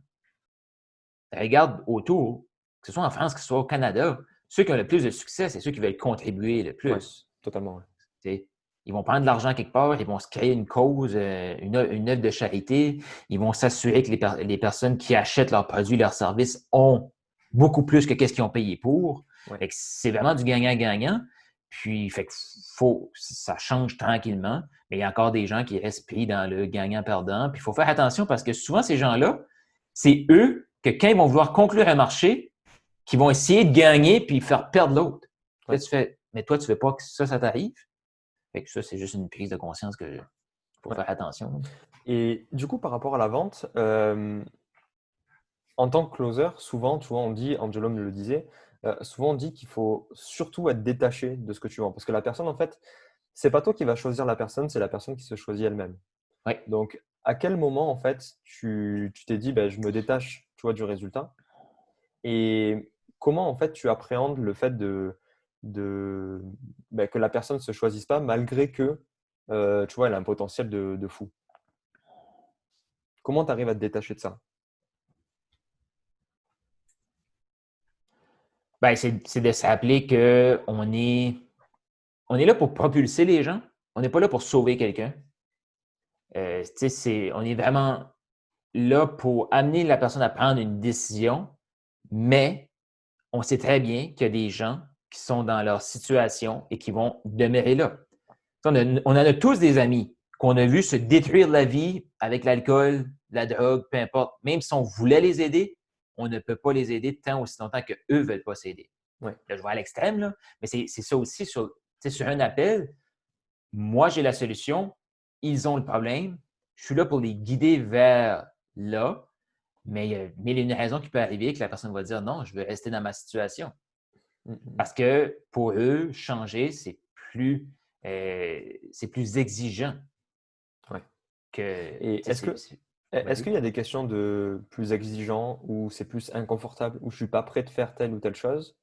Speaker 1: regarde autour, que ce soit en France, que ce soit au Canada, ceux qui ont le plus de succès, c'est ceux qui veulent contribuer le
Speaker 2: Ouais,
Speaker 1: plus.
Speaker 2: totalement, ouais.
Speaker 1: T'sais. Ils vont prendre de l'argent quelque part, ils vont se créer une cause, une œuvre de charité. Ils vont s'assurer que les personnes qui achètent leurs produits, leurs services ont beaucoup plus que qu'est-ce qu'ils ont payé pour.
Speaker 2: Ouais,
Speaker 1: Fait que c'est vraiment du gagnant-gagnant. Puis, fait que ça change tranquillement, mais il y a encore des gens qui restent pris dans le gagnant-perdant. Puis, il faut faire attention parce que souvent, ces gens-là, c'est eux que quand ils vont vouloir conclure un marché, qui vont essayer de gagner puis faire perdre l'autre. Là,
Speaker 2: ouais,
Speaker 1: tu fais, mais toi, tu ne veux pas que ça t'arrive? Fait que ça, c'est juste une prise de conscience que faut
Speaker 2: ouais.
Speaker 1: faire attention.
Speaker 2: Et du coup, par rapport à la vente, en tant que closer, souvent, tu vois, on dit, Angelo me le disait, souvent on dit qu'il faut surtout être détaché de ce que tu vends. Parce que la personne, en fait, c'est pas toi qui vas choisir la personne, c'est la personne qui se choisit elle-même.
Speaker 1: Oui.
Speaker 2: Donc, à quel moment, en fait, tu t'es dit, ben, je me détache, tu vois, du résultat? Et comment, en fait, tu appréhendes le fait de, ben, que la personne ne se choisisse pas malgré que, tu vois, elle a un potentiel de fou? Comment tu arrives à te détacher de ça?
Speaker 1: Ben, c'est de s'appeler on est là pour propulser les gens. On n'est pas là pour sauver quelqu'un. On est vraiment là pour amener la personne à prendre une décision, mais on sait très bien qu'il y a des gens qui sont dans leur situation et qui vont demeurer là. On en a tous des amis qu'on a vu se détruire la vie avec l'alcool, la drogue, peu importe. Même si on voulait les aider, on ne peut pas les aider tant aussi longtemps qu'eux ne veulent pas s'aider.
Speaker 2: Ouais,
Speaker 1: Là, je vais à l'extrême, là, mais c'est ça aussi sur un appel. Moi, j'ai la solution. Ils ont le problème. Je suis là pour les guider vers là, mais il y a mille et une raisons qui peut arriver que la personne va dire non, je veux rester dans ma situation.
Speaker 2: mmh, mmh,
Speaker 1: Parce que pour eux, changer, c'est plus exigeant
Speaker 2: ouais.
Speaker 1: que.
Speaker 2: Et
Speaker 1: Tu sais,
Speaker 2: est-ce
Speaker 1: vas-y.
Speaker 2: qu'il y a des questions de plus exigeants ou c'est plus inconfortable, ou je suis pas prêt de faire telle ou telle chose?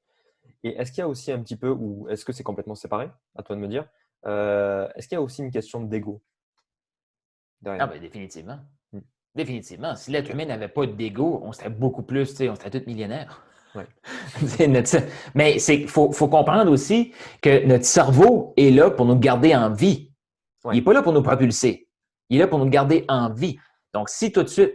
Speaker 2: Et est-ce qu'il y a aussi un petit peu, ou est-ce que c'est complètement séparé? À toi de me dire. Est-ce qu'il y a aussi une question d'ego
Speaker 1: Ah,
Speaker 2: derrière?
Speaker 1: ben, définitivement.
Speaker 2: Mmh.
Speaker 1: Définitivement. Si l'être humain n'avait pas d'ego, on serait beaucoup plus, tu sais, on serait tous millionnaires.
Speaker 2: Ouais.
Speaker 1: Mais faut comprendre aussi que notre cerveau est là pour nous garder en vie. Il n'est pas là pour nous propulser. Il est là pour nous garder en vie. Donc, si tout de suite,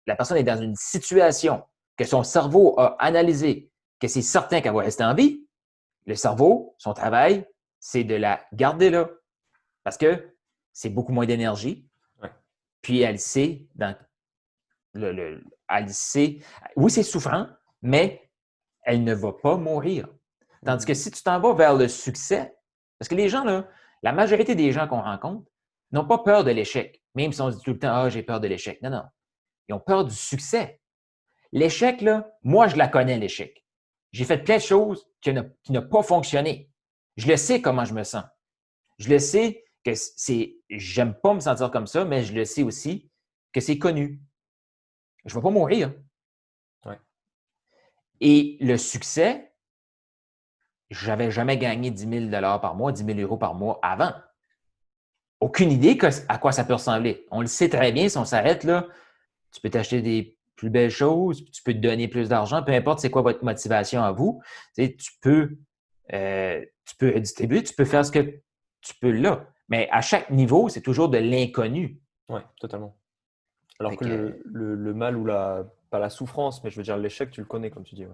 Speaker 1: la personne est dans une situation que son cerveau a analysé, que c'est certain qu'elle va rester en vie, le cerveau, son travail, c'est de la garder là. Parce que c'est beaucoup moins d'énergie.
Speaker 2: Ouais.
Speaker 1: Puis elle sait, elle sait, oui, c'est souffrant, mais elle ne va pas mourir. Tandis que si tu t'en vas vers le succès, parce que les gens, là, la majorité des gens qu'on rencontre n'ont pas peur de l'échec, même si on se dit tout le temps, ah, j'ai peur de l'échec. Non, non. Ils ont peur du succès. L'échec, là, moi, je la connais, l'échec. J'ai fait plein de choses qui n'ont pas fonctionné. Je le sais comment je me sens. Je le sais que j'aime pas me sentir comme ça, mais je le sais aussi que c'est connu. Je ne vais pas mourir.
Speaker 2: Ouais.
Speaker 1: Et le succès, j'avais jamais gagné 10 000 par mois, 10 000 euros par mois avant. Aucune idée à quoi ça peut ressembler. On le sait très bien, si on s'arrête là, tu peux t'acheter des plus belles choses, tu peux te donner plus d'argent, peu importe c'est quoi votre motivation à vous. Tu peux redistribuer, tu peux faire ce que tu peux là. Mais à chaque niveau, c'est toujours de l'inconnu.
Speaker 2: Oui, totalement. Alors que le mal ou pas la souffrance, mais je veux dire l'échec, tu le connais, comme tu dis.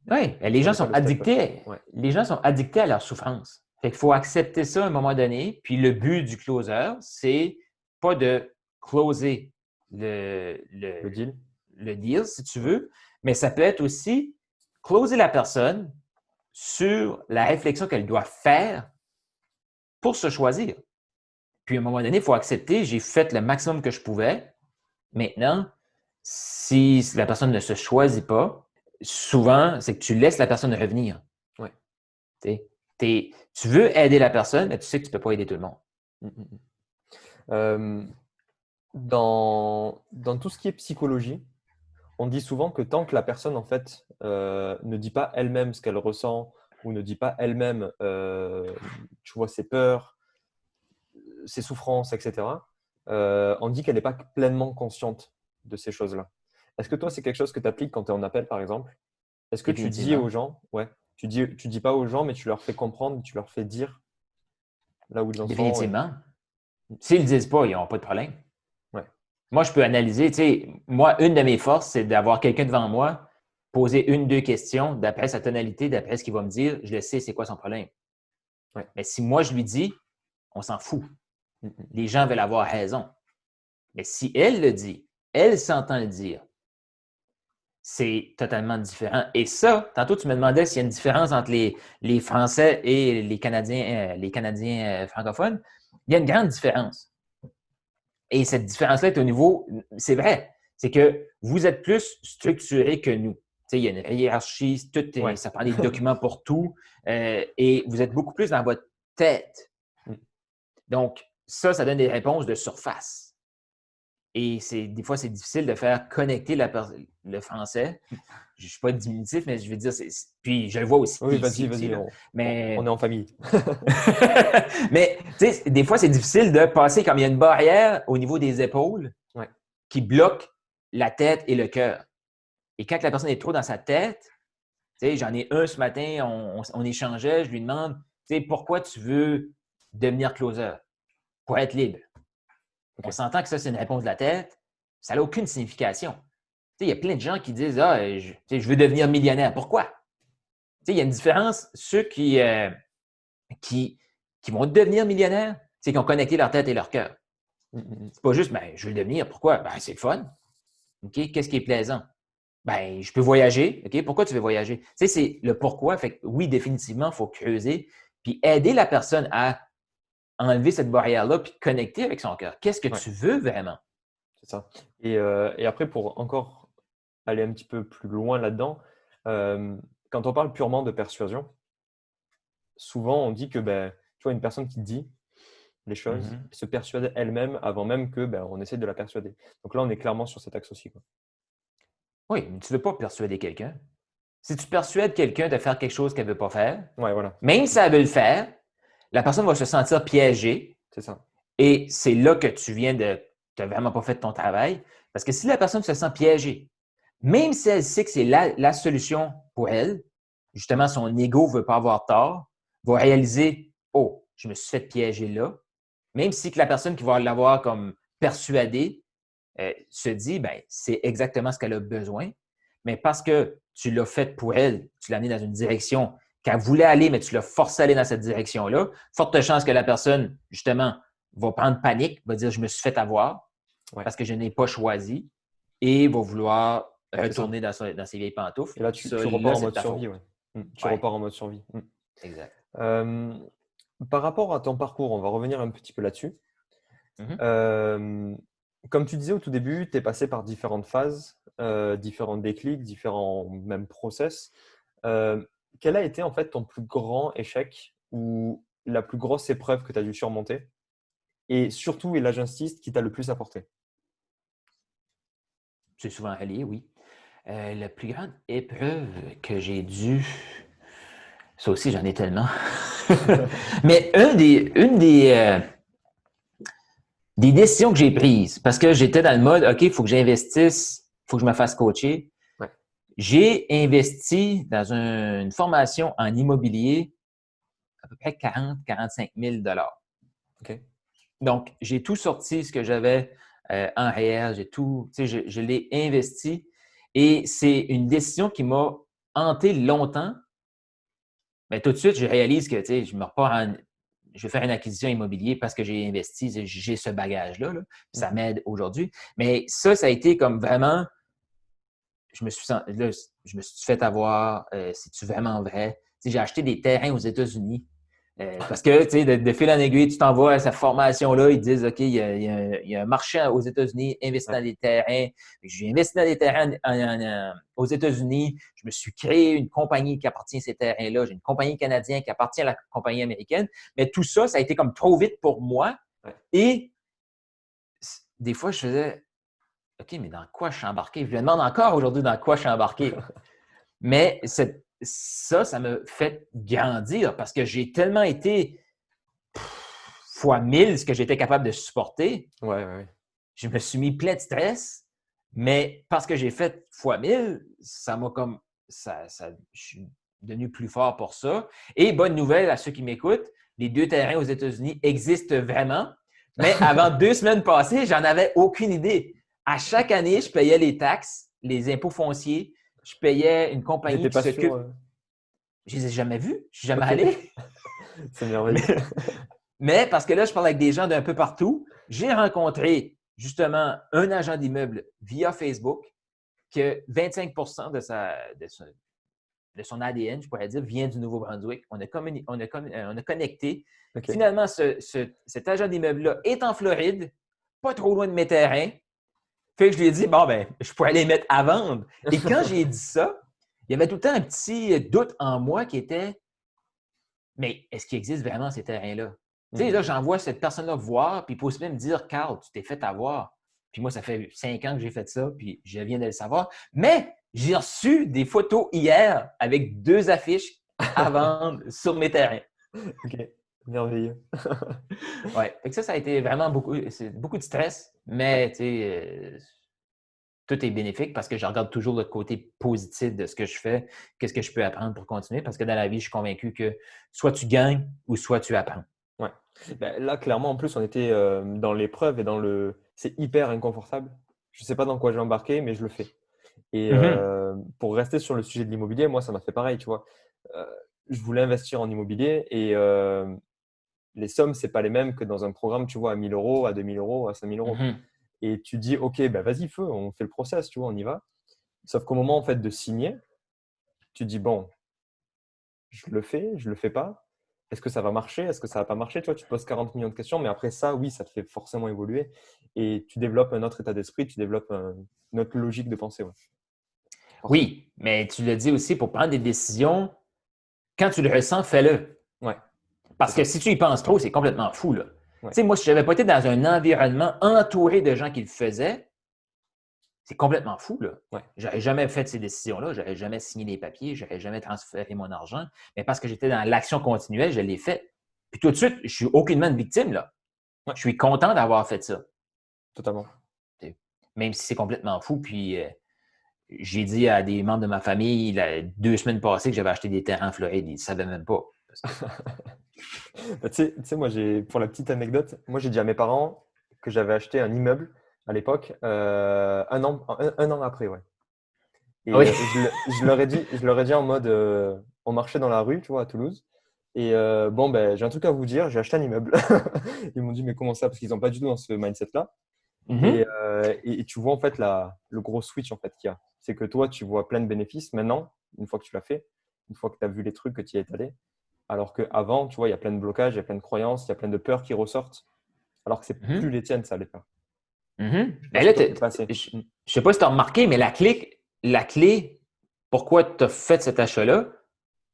Speaker 1: Oui, les gens sont addictés. Les gens sont addictés à leur souffrance. Fait qu'il faut accepter ça à un moment donné. Puis le but du closer, c'est pas de closer le deal, si tu veux, mais ça peut être aussi closer la personne sur la réflexion qu'elle doit faire pour se choisir. Puis à un moment donné, il faut accepter, j'ai fait le maximum que je pouvais. Maintenant, si la personne ne se choisit pas, souvent, c'est que tu laisses la personne revenir.
Speaker 2: Ouais.
Speaker 1: Tu veux aider la personne, mais tu sais que tu ne peux pas aider tout le monde.
Speaker 2: Dans tout ce qui est psychologie, on dit souvent que tant que la personne, en fait, ne dit pas elle-même ce qu'elle ressent ou ne dit pas elle-même, tu vois, ses peurs, ses souffrances, etc., on dit qu'elle n'est pas pleinement consciente de ces choses-là. Est-ce que toi, c'est quelque chose que tu appliques quand tu es en appel, par exemple? Est-ce que tu dis aux gens, tu dis pas aux gens, mais tu leur fais comprendre, tu leur fais dire là où ils en sont?
Speaker 1: Définitivement. S'ils ne le disent pas, ils n'ont pas de problème.
Speaker 2: Ouais.
Speaker 1: Moi, je peux analyser. Tu sais, moi, une de mes forces, c'est d'avoir quelqu'un devant moi, poser une, deux questions, d'après sa tonalité, d'après ce qu'il va me dire, je le sais, c'est quoi son problème.
Speaker 2: Ouais.
Speaker 1: Mais si moi, je lui dis, on s'en fout. Les gens veulent avoir raison. Mais si elle le dit, elle s'entend le dire, c'est totalement différent. Et ça, tantôt, tu me demandais s'il y a une différence entre les Français et les Canadiens francophones. Il y a une grande différence. Et cette différence-là est au niveau, c'est vrai, c'est que vous êtes plus structuré que nous. Tu sais, il y a une hiérarchie, ça prend des documents pour tout, et vous êtes beaucoup plus dans votre tête. Donc, ça donne des réponses de surface. Et des fois, c'est difficile de faire connecter le français. Je ne suis pas diminutif, mais je veux dire, puis je le vois aussi.
Speaker 2: Oui, vas-y, on est en famille.
Speaker 1: Mais tu sais, des fois, c'est difficile de passer comme il y a une barrière au niveau des épaules qui bloque la tête et le cœur. Et quand la personne est trop dans sa tête, tu sais, j'en ai un ce matin, on échangeait, je lui demande, tu sais, pourquoi tu veux devenir closer? Pour être libre. On s'entend que ça, c'est une réponse de la tête. Ça n'a aucune signification. Il y a plein de gens qui disent je veux devenir millionnaire. Pourquoi? Il y a une différence. Ceux qui vont devenir millionnaires, c'est qu'ils ont connecté leur tête et leur cœur. C'est pas juste je veux le devenir. Pourquoi? C'est le fun. Okay? Qu'est-ce qui est plaisant? Je peux voyager. Okay? Pourquoi tu veux voyager? C'est le pourquoi. Fait que, oui, définitivement, il faut creuser puis aider la personne à enlever cette barrière-là puis connecter avec son cœur. Qu'est-ce que tu veux vraiment?
Speaker 2: C'est ça. Et après, pour encore aller un petit peu plus loin là-dedans, quand on parle purement de persuasion, souvent on dit que tu vois, une personne qui dit les choses se persuade elle-même avant même que on essaie de la persuader. Donc là, on est clairement sur cet axe aussi.
Speaker 1: Oui, mais tu ne veux pas persuader quelqu'un. Si tu persuades quelqu'un de faire quelque chose qu'elle ne veut pas faire, même si elle veut le faire, la personne va se sentir piégée.
Speaker 2: C'est ça.
Speaker 1: Et c'est là que tu viens de... Tu n'as vraiment pas fait ton travail. Parce que si la personne se sent piégée, même si elle sait que c'est la solution pour elle, justement, son ego ne veut pas avoir tort, va réaliser, oh, je me suis fait piéger là. Même si que la personne qui va l'avoir comme persuadée se dit, ben, c'est exactement ce qu'elle a besoin, mais parce que tu l'as fait pour elle, tu l'as amenée dans une direction qu'elle voulait aller, mais tu l'as forcé à aller dans cette direction-là, forte chance que la personne, justement, va prendre panique, va dire, je me suis fait avoir parce que je n'ai pas choisi et va vouloir retourner dans ses vieilles pantoufles.
Speaker 2: Et là, tu repars en mode survie. Ouais. Tu repars en mode survie.
Speaker 1: Exact.
Speaker 2: Par rapport à ton parcours, on va revenir un petit peu là-dessus. Comme tu disais au tout début, tu es passé par différentes phases, différents déclics, différents même process. Quel a été en fait ton plus grand échec ou la plus grosse épreuve que tu as dû surmonter? Et surtout, et là j'insiste, qui t'a le plus apporté?
Speaker 1: C'est souvent relié, oui. La plus grande épreuve que j'ai dû... Ça aussi, j'en ai tellement. Mais une des décisions que j'ai prises, parce que j'étais dans le mode, OK, il faut que j'investisse, il faut que je me fasse coacher.
Speaker 2: Ouais.
Speaker 1: J'ai investi dans une formation en immobilier à peu près 40-45 000 $.
Speaker 2: OK.
Speaker 1: Donc, j'ai tout sorti ce que j'avais en réel, j'ai tout, tu sais, je l'ai investi et c'est une décision qui m'a hanté longtemps. Mais tout de suite, je réalise que, tu sais, je vais faire une acquisition immobilière parce que j'ai investi, j'ai ce bagage-là, là, puis ça m'aide aujourd'hui. Mais ça a été comme vraiment, je me suis fait avoir, c'est-tu vraiment vrai? Tu sais, j'ai acheté des terrains aux États-Unis. Parce que, tu sais, de fil en aiguille, tu t'envoies à cette formation-là, ils disent, OK, il y a un marché aux États-Unis, investis dans des terrains. J'ai investi dans des terrains aux États-Unis. Je me suis créé une compagnie qui appartient à ces terrains-là. J'ai une compagnie canadienne qui appartient à la compagnie américaine. Mais tout ça, ça a été comme trop vite pour moi.
Speaker 2: Ouais.
Speaker 1: Et des fois, je faisais, OK, mais dans quoi je suis embarqué? Je me demande encore aujourd'hui dans quoi je suis embarqué. Mais ça me fait grandir parce que j'ai tellement été fois 1000 ce que j'étais capable de supporter.
Speaker 2: Ouais.
Speaker 1: Je me suis mis plein de stress, mais parce que j'ai fait fois 1000, ça m'a comme. Je suis devenu plus fort pour ça. Et bonne nouvelle à ceux qui m'écoutent, les 2 terrains aux États-Unis existent vraiment. Mais avant 2 semaines passées, j'en avais aucune idée. À chaque année, je payais les taxes, les impôts fonciers. Je payais une compagnie qui s'occupe. Je ne les ai jamais vus. Je ne suis jamais allé.
Speaker 2: C'est merveilleux.
Speaker 1: Mais parce que là, je parle avec des gens d'un peu partout. J'ai rencontré justement un agent d'immeuble via Facebook que 25 de son ADN, je pourrais dire, vient du Nouveau-Brunswick. On a connecté.
Speaker 2: Okay.
Speaker 1: Finalement, cet agent d'immeuble-là est en Floride, pas trop loin de mes terrains. Fait que je lui ai dit, bon, ben, je pourrais les mettre à vendre. Et quand j'ai dit ça, il y avait tout le temps un petit doute en moi qui était, mais est-ce qu'il existe vraiment ces terrains-là? Tu sais, là, j'envoie cette personne-là voir, puis il peut aussi même me dire, Carl, tu t'es fait avoir. Puis moi, ça fait 5 ans que j'ai fait ça, puis je viens de le savoir. Mais j'ai reçu des photos hier avec 2 affiches à vendre sur mes terrains.
Speaker 2: OK, merveilleux.
Speaker 1: Ouais, fait que ça a été vraiment beaucoup de stress, mais tu sais, tout est bénéfique parce que je regarde toujours le côté positif de ce que je fais, qu'est-ce que je peux apprendre pour continuer, parce que dans la vie, je suis convaincu que soit tu gagnes ou soit tu apprends.
Speaker 2: Ouais. Ben, là, clairement, en plus, on était dans l'épreuve et dans le… C'est hyper inconfortable. Je ne sais pas dans quoi j'ai embarqué, mais je le fais. Et pour rester sur le sujet de l'immobilier, moi, ça m'a fait pareil, tu vois. Je voulais investir en immobilier et les sommes, ce n'est pas les mêmes que dans un programme, tu vois, à 1 000 €, à 2 000 €, à 5 000 €. Et tu dis, OK, ben vas-y, feu, on fait le process, tu vois, on y va. Sauf qu'au moment, en fait, de signer, tu dis, bon, je le fais pas. Est-ce que ça va marcher? Est-ce que ça va pas marcher? Tu vois, tu te poses 40 millions de questions, mais après ça, oui, ça te fait forcément évoluer et tu développes un autre état d'esprit, tu développes une autre logique de pensée. Ouais.
Speaker 1: Oui, mais tu le dis aussi, pour prendre des décisions, quand tu le ressens, fais-le.
Speaker 2: Ouais.
Speaker 1: Parce que si tu y penses trop, c'est complètement fou, là.
Speaker 2: Ouais.
Speaker 1: Tu sais, moi, si je n'avais pas été dans un environnement entouré de gens qui le faisaient, c'est complètement fou, là.
Speaker 2: Ouais.
Speaker 1: J'aurais jamais fait ces décisions-là, j'aurais jamais signé les papiers, j'aurais jamais transféré mon argent, mais parce que j'étais dans l'action continuelle, je l'ai fait. Puis tout de suite, je suis aucunement une victime, là.
Speaker 2: Ouais.
Speaker 1: Je suis content d'avoir fait ça.
Speaker 2: Totalement.
Speaker 1: Même si c'est complètement fou, puis j'ai dit à des membres de ma famille 2 semaines passées que j'avais acheté des terrains en Floride. Ils ne savaient même pas. Parce que...
Speaker 2: Bah, tu sais, moi, pour la petite anecdote, moi, j'ai dit à mes parents que j'avais acheté un immeuble à l'époque, un an après, ouais.
Speaker 1: Ah
Speaker 2: Et
Speaker 1: oui.
Speaker 2: je leur ai dit en mode, on marchait dans la rue, tu vois, à Toulouse. Et bon, ben, j'ai un truc à vous dire, j'ai acheté un immeuble. Ils m'ont dit, mais comment ça? Parce qu'ils n'ont pas du tout dans ce mindset-là.
Speaker 1: Mhm.
Speaker 2: Et tu vois en fait le gros switch en fait qu'il y a. C'est que toi, tu vois plein de bénéfices maintenant, une fois que tu l'as fait, une fois que tu as vu les trucs, que tu y es allé. Alors qu'avant, tu vois, il y a plein de blocages, il y a plein de croyances, il y a plein de peurs qui ressortent. Alors que c'est plus
Speaker 1: Mhm.
Speaker 2: les tiennes, ça, les peurs.
Speaker 1: Mhm.
Speaker 2: Je sais pas
Speaker 1: Ben
Speaker 2: si
Speaker 1: là,
Speaker 2: toi, c'est passé.
Speaker 1: je ne sais pas si tu as remarqué, mais la clé, pourquoi tu as fait cet achat-là,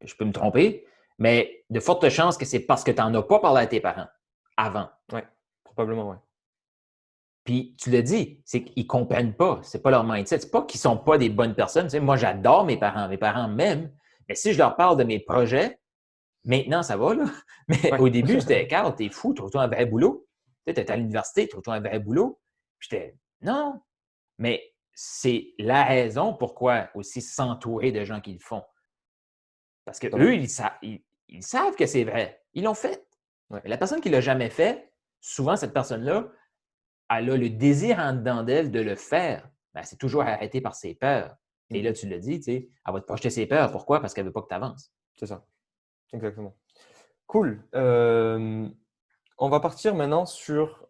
Speaker 1: je peux me tromper, mais de fortes chances que c'est parce que tu n'en as pas parlé à tes parents avant.
Speaker 2: Ouais, probablement, ouais.
Speaker 1: Puis tu l'as dit, c'est qu'ils ne comprennent pas. C'est pas leur mindset. C'est pas qu'ils ne sont pas des bonnes personnes. Tu sais, moi, j'adore mes parents. Mes parents m'aiment. Mais si je leur parle de mes projets, maintenant, ça va, là. Mais
Speaker 2: Ouais.
Speaker 1: au début, c'était Carl, t'es fou, trouve-toi un vrai boulot. Tu sais, t'es à l'université, trouve-toi un vrai boulot. Puis j'étais non. Mais c'est la raison pourquoi aussi s'entourer de gens qui le font. Parce qu'eux,
Speaker 2: Totalement.
Speaker 1: ils savent que c'est vrai. Ils l'ont fait.
Speaker 2: Ouais.
Speaker 1: Mais la personne qui ne l'a jamais fait, souvent, cette personne-là, elle a le désir en dedans d'elle de le faire. Ben, c'est toujours arrêté par ses peurs.
Speaker 2: Mm,
Speaker 1: Et là,
Speaker 2: mm.
Speaker 1: tu l'as dit, tu sais, elle va te projeter ses peurs. Pourquoi? Parce qu'elle ne veut pas que tu avances.
Speaker 2: C'est ça. Exactement. Cool. On va partir maintenant sur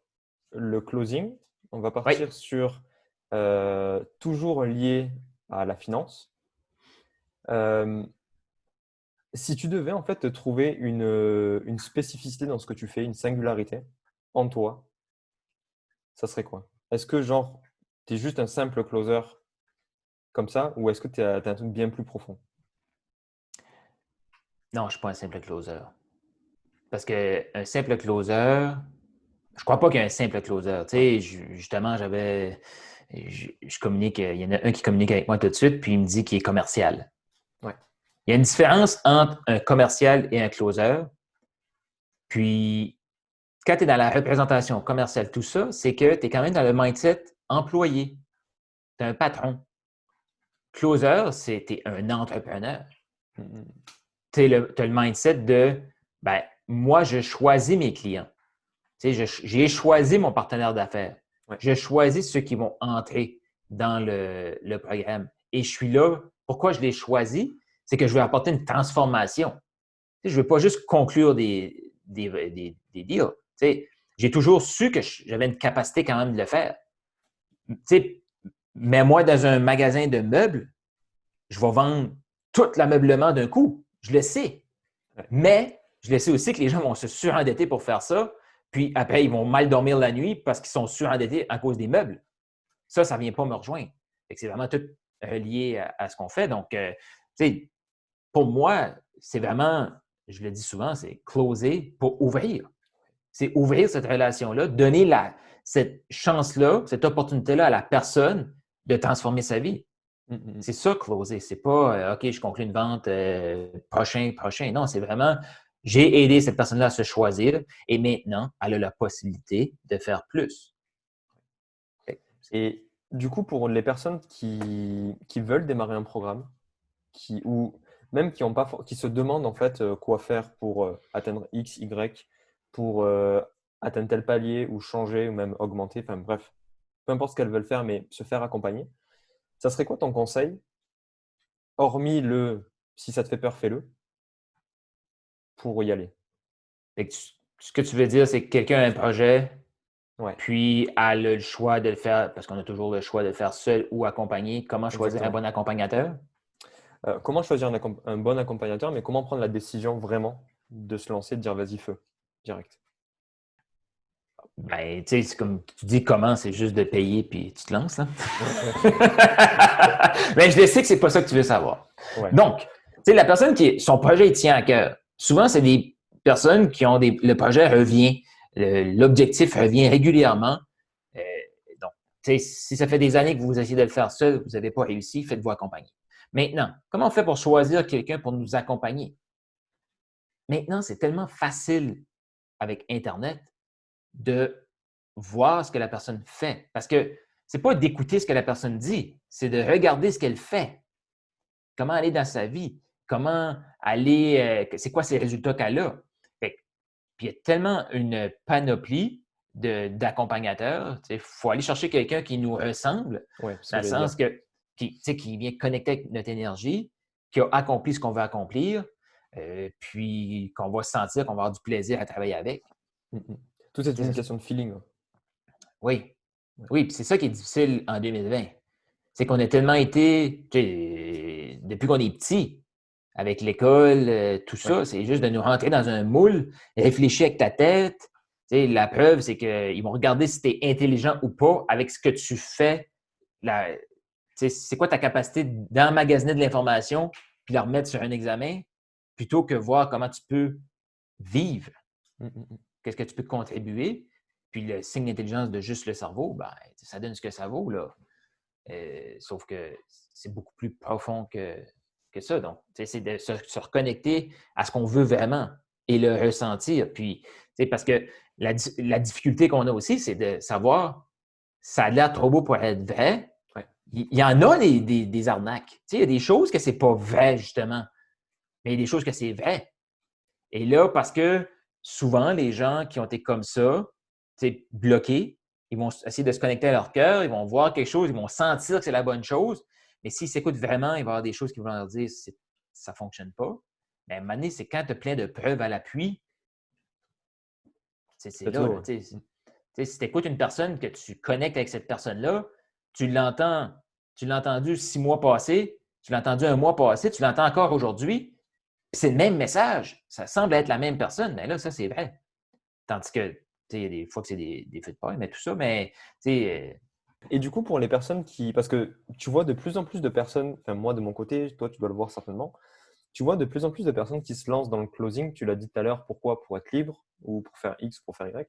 Speaker 2: le closing. On va
Speaker 1: Oui.
Speaker 2: partir sur toujours lié à la finance. Euh, Si tu devais en fait te trouver une spécificité dans ce que tu fais, une singularité en toi, ça serait quoi? Est-ce que genre, tu es juste un simple closer comme ça ou est-ce que tu as un truc bien plus profond?
Speaker 1: Non, je ne suis pas un simple closer. Parce qu'un simple closer, je crois pas qu'il y ait un simple closer. Tu sais, justement, je communique, il y en a un qui communique avec moi tout de suite, puis il me dit qu'il est commercial.
Speaker 2: Ouais.
Speaker 1: Il y a une différence entre un commercial et un closer. Puis, quand tu es dans la représentation commerciale, tout ça, c'est que tu es quand même dans le mindset employé. Tu es un patron. Closer, c'est tu es un entrepreneur.
Speaker 2: Mm,
Speaker 1: Tu as le mindset de, ben, moi, je choisis mes clients. Tu sais, j'ai choisi mon partenaire d'affaires.
Speaker 2: ouais.
Speaker 1: Je choisis ceux qui vont entrer dans le programme. Et je suis là. Pourquoi je l'ai choisi? C'est que je veux apporter une transformation. Tu sais, je ne veux pas juste conclure des deals. Tu sais, j'ai toujours su que j'avais une capacité quand même de le faire. Tu sais, mets-moi dans un magasin de meubles, je vais vendre tout l'ameublement d'un coup. Je le sais.
Speaker 2: Ouais.
Speaker 1: Mais je le sais aussi que les gens vont se surendetter pour faire ça. Puis après, ils vont mal dormir la nuit parce qu'ils sont surendettés à cause des meubles. Ça ne vient pas me rejoindre. C'est vraiment tout relié à ce qu'on fait. Donc, tu sais, pour moi, c'est vraiment, je le dis souvent, c'est closer pour ouvrir. C'est ouvrir cette relation-là, donner cette chance-là, cette opportunité-là à la personne de transformer sa vie.
Speaker 2: Mm, mm, mm.
Speaker 1: C'est ça, closer. C'est pas, OK, je conclue une vente prochain. Non, c'est vraiment, j'ai aidé cette personne-là à se choisir et maintenant, elle a la possibilité de faire plus.
Speaker 2: Et du coup, pour les personnes qui veulent démarrer un programme, ou même qui ont pas, qui se demandent en fait quoi faire pour atteindre X, Y, pour atteindre tel palier ou changer ou même augmenter, enfin bref, peu importe ce qu'elles veulent faire, mais se faire accompagner. Ça serait quoi ton conseil, hormis le si ça te fait peur, fais-le, pour y aller?
Speaker 1: Ce que tu veux dire, c'est que quelqu'un a un projet,
Speaker 2: Ouais,
Speaker 1: puis elle a le choix de le faire, parce qu'on a toujours le choix de le faire seul ou accompagné. Comment choisir un
Speaker 2: exactement.
Speaker 1: bon accompagnateur?
Speaker 2: Comment choisir un bon accompagnateur, mais comment prendre la décision vraiment de se lancer, de dire vas-y, feu, direct.
Speaker 1: Ben, tu sais, c'est comme tu dis comment, c'est juste de payer puis tu te lances, là. Mais je le sais que c'est pas ça que tu veux savoir.
Speaker 2: Ouais,
Speaker 1: Donc, tu sais, la personne son projet il tient à cœur. Souvent, c'est des personnes qui ont le projet revient, l'objectif revient régulièrement. Euh, donc, tu sais, si ça fait des années que vous essayez de le faire seul, vous n'avez pas réussi, faites-vous accompagner. Maintenant, comment on fait pour choisir quelqu'un pour nous accompagner? Maintenant, c'est tellement facile avec Internet de voir ce que la personne fait. Parce que c'est pas d'écouter ce que la personne dit, c'est de regarder ce qu'elle fait. Comment aller dans sa vie, comment aller, c'est quoi ses résultats qu'elle a. Puis il y a tellement une panoplie d'accompagnateurs. Il faut aller chercher quelqu'un qui nous ressemble,
Speaker 2: Ouais, ce
Speaker 1: dans
Speaker 2: que
Speaker 1: le
Speaker 2: j'allais dire.
Speaker 1: sens que qui vient connecter avec notre énergie, qui a accompli ce qu'on veut accomplir, puis qu'on va sentir qu'on va avoir du plaisir à travailler avec.
Speaker 2: Mm, mm. Tout est une question de feeling.
Speaker 1: Oui,
Speaker 2: Ouais.
Speaker 1: oui, puis c'est ça qui est difficile en 2020. C'est qu'on a tellement été, depuis qu'on est petit, avec l'école, tout
Speaker 2: Ouais.
Speaker 1: ça, c'est juste de nous rentrer dans un moule, réfléchir avec ta tête. La preuve, c'est qu'ils vont regarder si tu es intelligent ou pas avec ce que tu fais. C'est quoi ta capacité d'emmagasiner de l'information puis la remettre sur un examen plutôt que voir comment tu peux vivre,
Speaker 2: Mm, mm, mm.
Speaker 1: qu'est-ce que tu peux contribuer. Puis le signe d'intelligence de juste le cerveau, ben, ça donne ce que ça vaut, là. Sauf que c'est beaucoup plus profond que ça. Donc, c'est de se reconnecter à ce qu'on veut vraiment et le ressentir. Puis, parce que la difficulté qu'on a aussi, c'est de savoir, ça a l'air trop beau pour être vrai.
Speaker 2: Ouais.
Speaker 1: Il y en a des arnaques. Il y a des choses que c'est pas vrai, justement, mais il y a des choses que c'est vrai. Et là, parce que souvent, les gens qui ont été comme ça, bloqués, ils vont essayer de se connecter à leur cœur, ils vont voir quelque chose, ils vont sentir que c'est la bonne chose, mais s'ils s'écoutent vraiment, il va y avoir des choses qui vont leur dire que ça ne fonctionne pas. Mais à un moment donné, c'est quand tu as plein de preuves à l'appui, c'est là.
Speaker 2: Faites-le, ouais.
Speaker 1: Si tu écoutes une personne, que tu connectes avec cette personne-là, tu l'entends, tu l'as entendu 6 mois passés, tu l'as entendu un mois passé, tu l'entends encore aujourd'hui, c'est le même message. Ça semble être la même personne, mais là, ça, c'est vrai. Tandis que, il y a des fois que c'est des feux de paille, mais tout ça, mais,
Speaker 2: Et du coup, pour les personnes qui… Parce que tu vois de plus en plus de personnes, enfin moi de mon côté, toi tu dois le voir certainement, tu vois de plus en plus de personnes qui se lancent dans le closing. Tu l'as dit tout à l'heure, pourquoi? Pour être libre ou pour faire X, pour faire Y.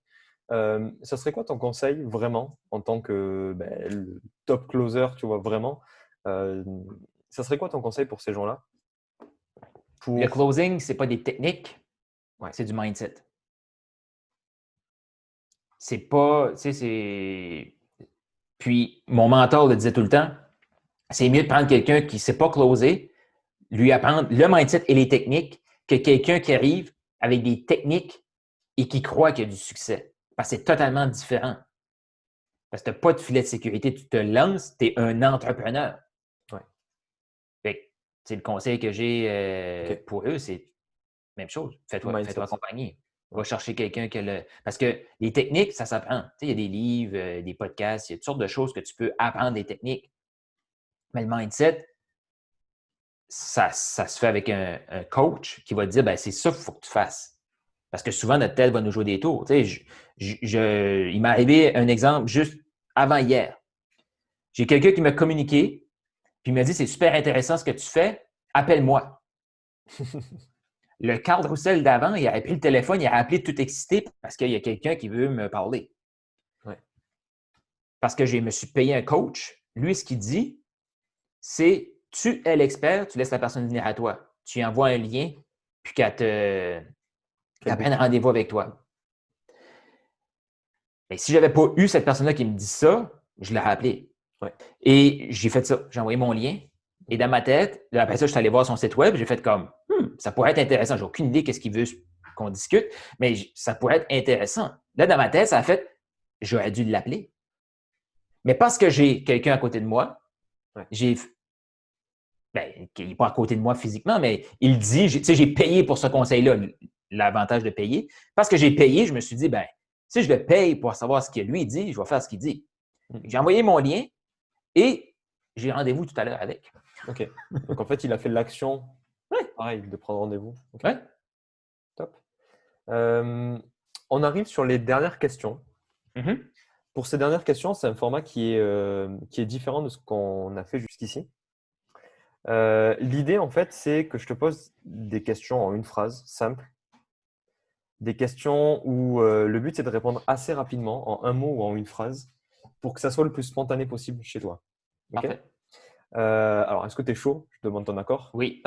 Speaker 2: Ça serait quoi ton conseil vraiment en tant que le top closer, tu vois, vraiment ça serait quoi ton conseil pour ces gens-là?
Speaker 1: le
Speaker 2: Pour…
Speaker 1: closing, c'est pas des techniques,
Speaker 2: Ouais,
Speaker 1: c'est du mindset. C'est pas, c'est… Puis, mon mentor le disait tout le temps, c'est mieux de prendre quelqu'un qui ne sait pas closer, lui apprendre le mindset et les techniques, que quelqu'un qui arrive avec des techniques et qui croit qu'il y a du succès. Parce que c'est totalement différent. Parce que tu n'as pas de filet de sécurité. Tu te lances, tu es un entrepreneur.
Speaker 2: ouais.
Speaker 1: Fait que, le conseil que j'ai
Speaker 2: Ok.
Speaker 1: pour eux, c'est même chose. Fais-toi
Speaker 2: Mindset.
Speaker 1: accompagner. Va
Speaker 2: Ouais.
Speaker 1: chercher quelqu'un qui a le. Parce que les techniques, ça s'apprend. Il y a des livres, des podcasts, il y a toutes sortes de choses que tu peux apprendre des techniques. Mais le mindset, ça se fait avec un coach qui va te dire ben, c'est ça qu'il faut que tu fasses. Parce que souvent, notre tête va nous jouer des tours. Il m'est arrivé un exemple juste avant hier. J'ai quelqu'un qui m'a communiqué, puis il m'a dit c'est super intéressant ce que tu fais, appelle-moi. Le Carl Roussel d'avant, il a pris le téléphone, il a appelé tout excité parce qu'il y a quelqu'un qui veut me parler.
Speaker 2: Ouais.
Speaker 1: Parce que je me suis payé un coach. Lui, ce qu'il dit, c'est tu es l'expert, tu laisses la personne venir à toi. Tu lui envoies un lien, puis qu'elle prenne rendez-vous avec toi. Mais si je n'avais pas eu cette personne-là qui me dit ça, je l'aurais appelé.
Speaker 2: Ouais.
Speaker 1: Et j'ai fait ça. J'ai envoyé mon lien. Et dans ma tête, après ça, je suis allé voir son site web. J'ai fait comme, ça pourrait être intéressant. J'ai aucune idée qu'est-ce qu'il veut qu'on discute, mais ça pourrait être intéressant. Là, dans ma tête, ça a fait, j'aurais dû l'appeler. Mais parce que j'ai quelqu'un à côté de moi,
Speaker 2: Ouais.
Speaker 1: il n'est pas à côté de moi physiquement, mais il dit, j'ai payé pour ce conseil-là, l'avantage de payer. Parce que j'ai payé, je me suis dit, si je le paye pour savoir ce que lui dit, je vais faire ce qu'il dit. J'ai envoyé mon lien et j'ai rendez-vous tout à l'heure avec.
Speaker 2: Ok. Donc en fait, il a fait l'action, pareil, de prendre rendez-vous. Okay.
Speaker 1: Ouais.
Speaker 2: Top. On arrive sur les dernières questions.
Speaker 1: Mm-hmm.
Speaker 2: Pour ces dernières questions, c'est un format qui est différent de ce qu'on a fait jusqu'ici. L'idée, en fait, c'est que je te pose des questions en une phrase simple. Des questions où le but, c'est de répondre assez rapidement, en un mot ou en une phrase, pour que ça soit le plus spontané possible chez toi. Okay.
Speaker 1: Parfait.
Speaker 2: Alors, est-ce que tu es chaud? Je te demande ton accord.
Speaker 1: Oui.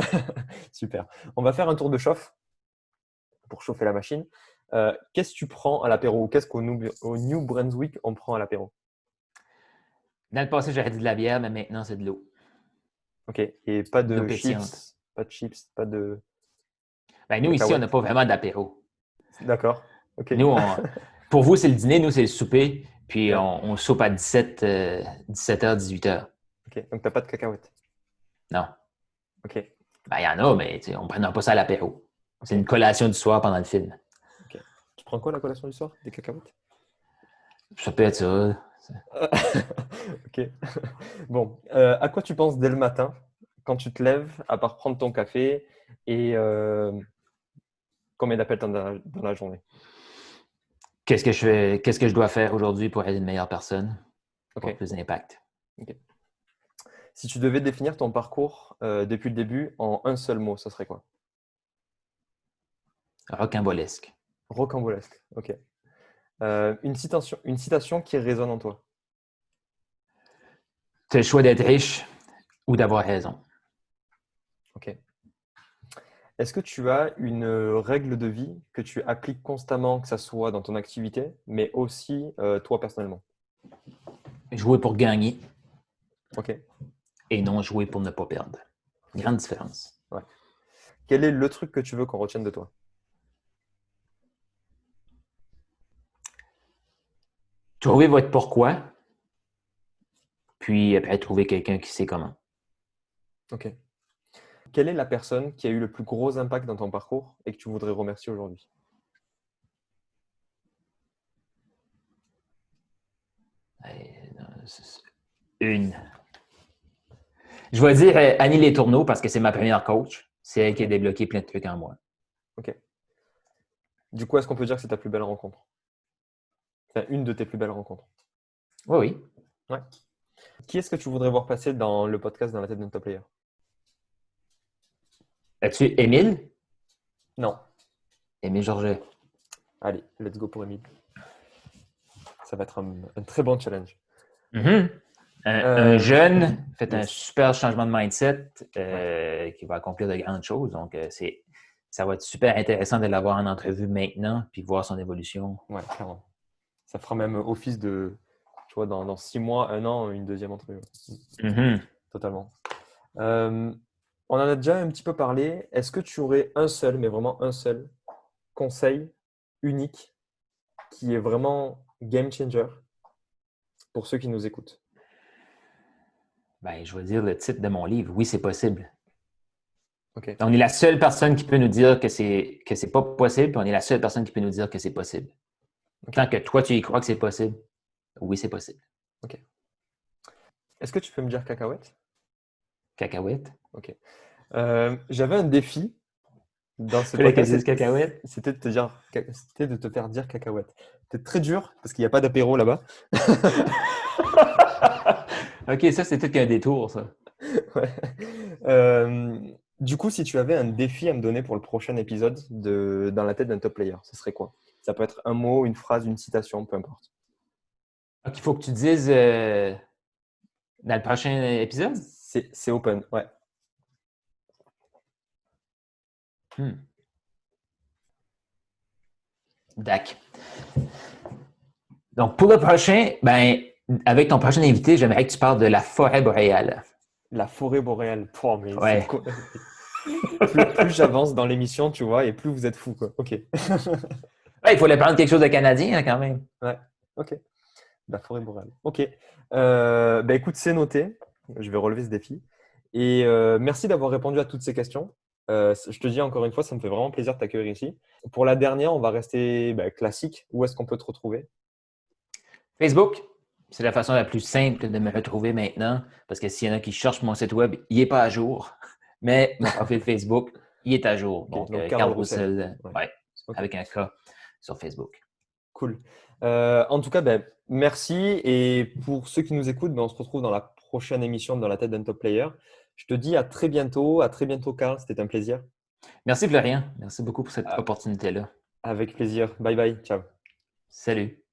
Speaker 2: Super. On va faire un tour de chauffe pour chauffer la machine. Qu'est-ce que tu prends à l'apéro? Qu'est-ce qu'au New Brunswick, on prend à l'apéro?
Speaker 1: Dans le passé, j'aurais dit de la bière, mais maintenant, c'est de l'eau.
Speaker 2: OK. Et pas
Speaker 1: De l'eau
Speaker 2: de
Speaker 1: pétillante.
Speaker 2: chips, pas de
Speaker 1: Ben, nous, ici, on n'a
Speaker 2: cacahuètes.
Speaker 1: pas vraiment d'apéro.
Speaker 2: D'accord. OK.
Speaker 1: Nous, pour vous, c'est le dîner, nous, c'est le souper. Puis
Speaker 2: Ouais.
Speaker 1: on soupe à 17h, 18h.
Speaker 2: OK. Donc, t'as pas de cacahuètes.
Speaker 1: Non.
Speaker 2: OK.
Speaker 1: Ben, il y en a, mais on ne prend pas ça à l'apéro. C'est une
Speaker 2: OK.
Speaker 1: collation du soir pendant le film.
Speaker 2: OK. Tu prends quoi la collation du soir? Des cacahuètes?
Speaker 1: Ça peut être ça.
Speaker 2: OK. Bon, à quoi tu penses dès le matin quand tu te lèves, à part prendre ton café et combien d'appels tu dans la journée?
Speaker 1: Qu'est-ce que je fais, qu'est-ce que je dois faire aujourd'hui pour être une meilleure personne, pour avoir
Speaker 2: OK.
Speaker 1: plus d'impact?
Speaker 2: OK. Si tu devais définir ton parcours depuis le début en un seul mot, ça serait quoi?
Speaker 1: Rocambolesque.
Speaker 2: Rocambolesque. OK. Une citation qui résonne en toi.
Speaker 1: Tu as le choix d'être riche ou d'avoir raison.
Speaker 2: OK. Est-ce que tu as une règle de vie que tu appliques constamment, que ça soit dans ton activité, mais aussi toi personnellement?
Speaker 1: Jouer pour gagner
Speaker 2: OK.
Speaker 1: et non jouer pour ne pas perdre. Grande différence.
Speaker 2: Ouais. Quel est le truc que tu veux qu'on retienne de toi?
Speaker 1: Trouver votre pourquoi, puis après trouver quelqu'un qui sait comment.
Speaker 2: OK. Quelle est la personne qui a eu le plus gros impact dans ton parcours et que tu voudrais remercier aujourd'hui?
Speaker 1: Une. Je vais dire Annie Letourneau parce que c'est ma première coach. C'est elle qui a
Speaker 2: OK.
Speaker 1: débloqué plein de trucs en moi.
Speaker 2: OK. Du coup, est-ce qu'on peut dire que c'est ta plus belle rencontre? Enfin, une de tes plus belles rencontres.
Speaker 1: Oui, oui.
Speaker 2: Ouais. Qui est-ce que tu voudrais voir passer dans le podcast Dans la tête d'un top player?
Speaker 1: As-tu Émile?
Speaker 2: Non.
Speaker 1: Émile Georget.
Speaker 2: Allez, let's go pour Émile. Ça va être un très bon challenge.
Speaker 1: Mm-hmm. Un jeune fait un
Speaker 2: Yes.
Speaker 1: super changement de mindset
Speaker 2: Ouais.
Speaker 1: qui va accomplir de grandes choses. Donc, ça va être super intéressant de l'avoir en entrevue maintenant puis voir son évolution.
Speaker 2: Ouais, clairement. Ça fera même office de, tu vois, dans 6 mois, 1 an, une deuxième entrevue.
Speaker 1: Mm-hmm.
Speaker 2: Totalement. On en a déjà un petit peu parlé. Est-ce que tu aurais un seul, mais vraiment un seul, conseil unique qui est vraiment game changer pour ceux qui nous écoutent?
Speaker 1: Ben, je vais dire le titre de mon livre. Oui, c'est possible.
Speaker 2: OK.
Speaker 1: On est la seule personne qui peut nous dire que c'est pas possible, puis on est la seule personne qui peut nous dire que c'est possible.
Speaker 2: OK.
Speaker 1: Tant que toi, tu y crois que c'est possible, oui, c'est possible.
Speaker 2: OK. Est-ce que tu peux me dire cacahuète?
Speaker 1: Cacahuète.
Speaker 2: OK. J'avais un défi dans ce
Speaker 1: Fallait que je
Speaker 2: podcast,
Speaker 1: dise cacahuète.
Speaker 2: c'était de te faire dire cacahuète. C'était très dur parce qu'il n'y a pas d'apéro là-bas.
Speaker 1: OK, ça, c'est tout qu'un détour, ça.
Speaker 2: Ouais. Du coup, si tu avais un défi à me donner pour le prochain épisode de Dans la tête d'un top player, ce serait quoi? Ça peut être un mot, une phrase, une citation, peu importe.
Speaker 1: Donc, il faut que tu dises dans le prochain épisode?
Speaker 2: C'est open, ouais.
Speaker 1: D'accord. Donc, pour le prochain, ben, avec ton prochain invité, j'aimerais que tu parles de la forêt boréale.
Speaker 2: La forêt boréale. Oh, mais
Speaker 1: Ouais.
Speaker 2: plus j'avance dans l'émission, tu vois, et plus vous êtes fous, quoi. OK.
Speaker 1: Ouais, il fallait prendre quelque chose de canadien, hein, quand même.
Speaker 2: Ouais, OK. La forêt boréale. OK. Écoute, c'est noté. Je vais relever ce défi. Et merci d'avoir répondu à toutes ces questions. Je te dis encore une fois, ça me fait vraiment plaisir de t'accueillir ici. Pour la dernière, on va rester classique. Où est-ce qu'on peut te retrouver?
Speaker 1: Facebook, c'est la façon la plus simple de me retrouver maintenant, parce que s'il y en a qui cherchent mon site web, il n'est pas à jour. Mais mon profil Facebook, il est à jour.
Speaker 2: OK,
Speaker 1: Donc,
Speaker 2: donc
Speaker 1: Carl
Speaker 2: Carl
Speaker 1: Roussel,
Speaker 2: Roussel.
Speaker 1: ouais,
Speaker 2: OK.
Speaker 1: avec un K sur Facebook.
Speaker 2: Cool. En tout cas, merci. Et pour ceux qui nous écoutent, on se retrouve dans la prochaine émission de Dans la tête d'un top player. Je te dis à très bientôt. À très bientôt, Carl. C'était un plaisir.
Speaker 1: Merci Florian. Merci beaucoup pour cette opportunité-là.
Speaker 2: Avec plaisir. Bye bye. Ciao.
Speaker 1: Salut.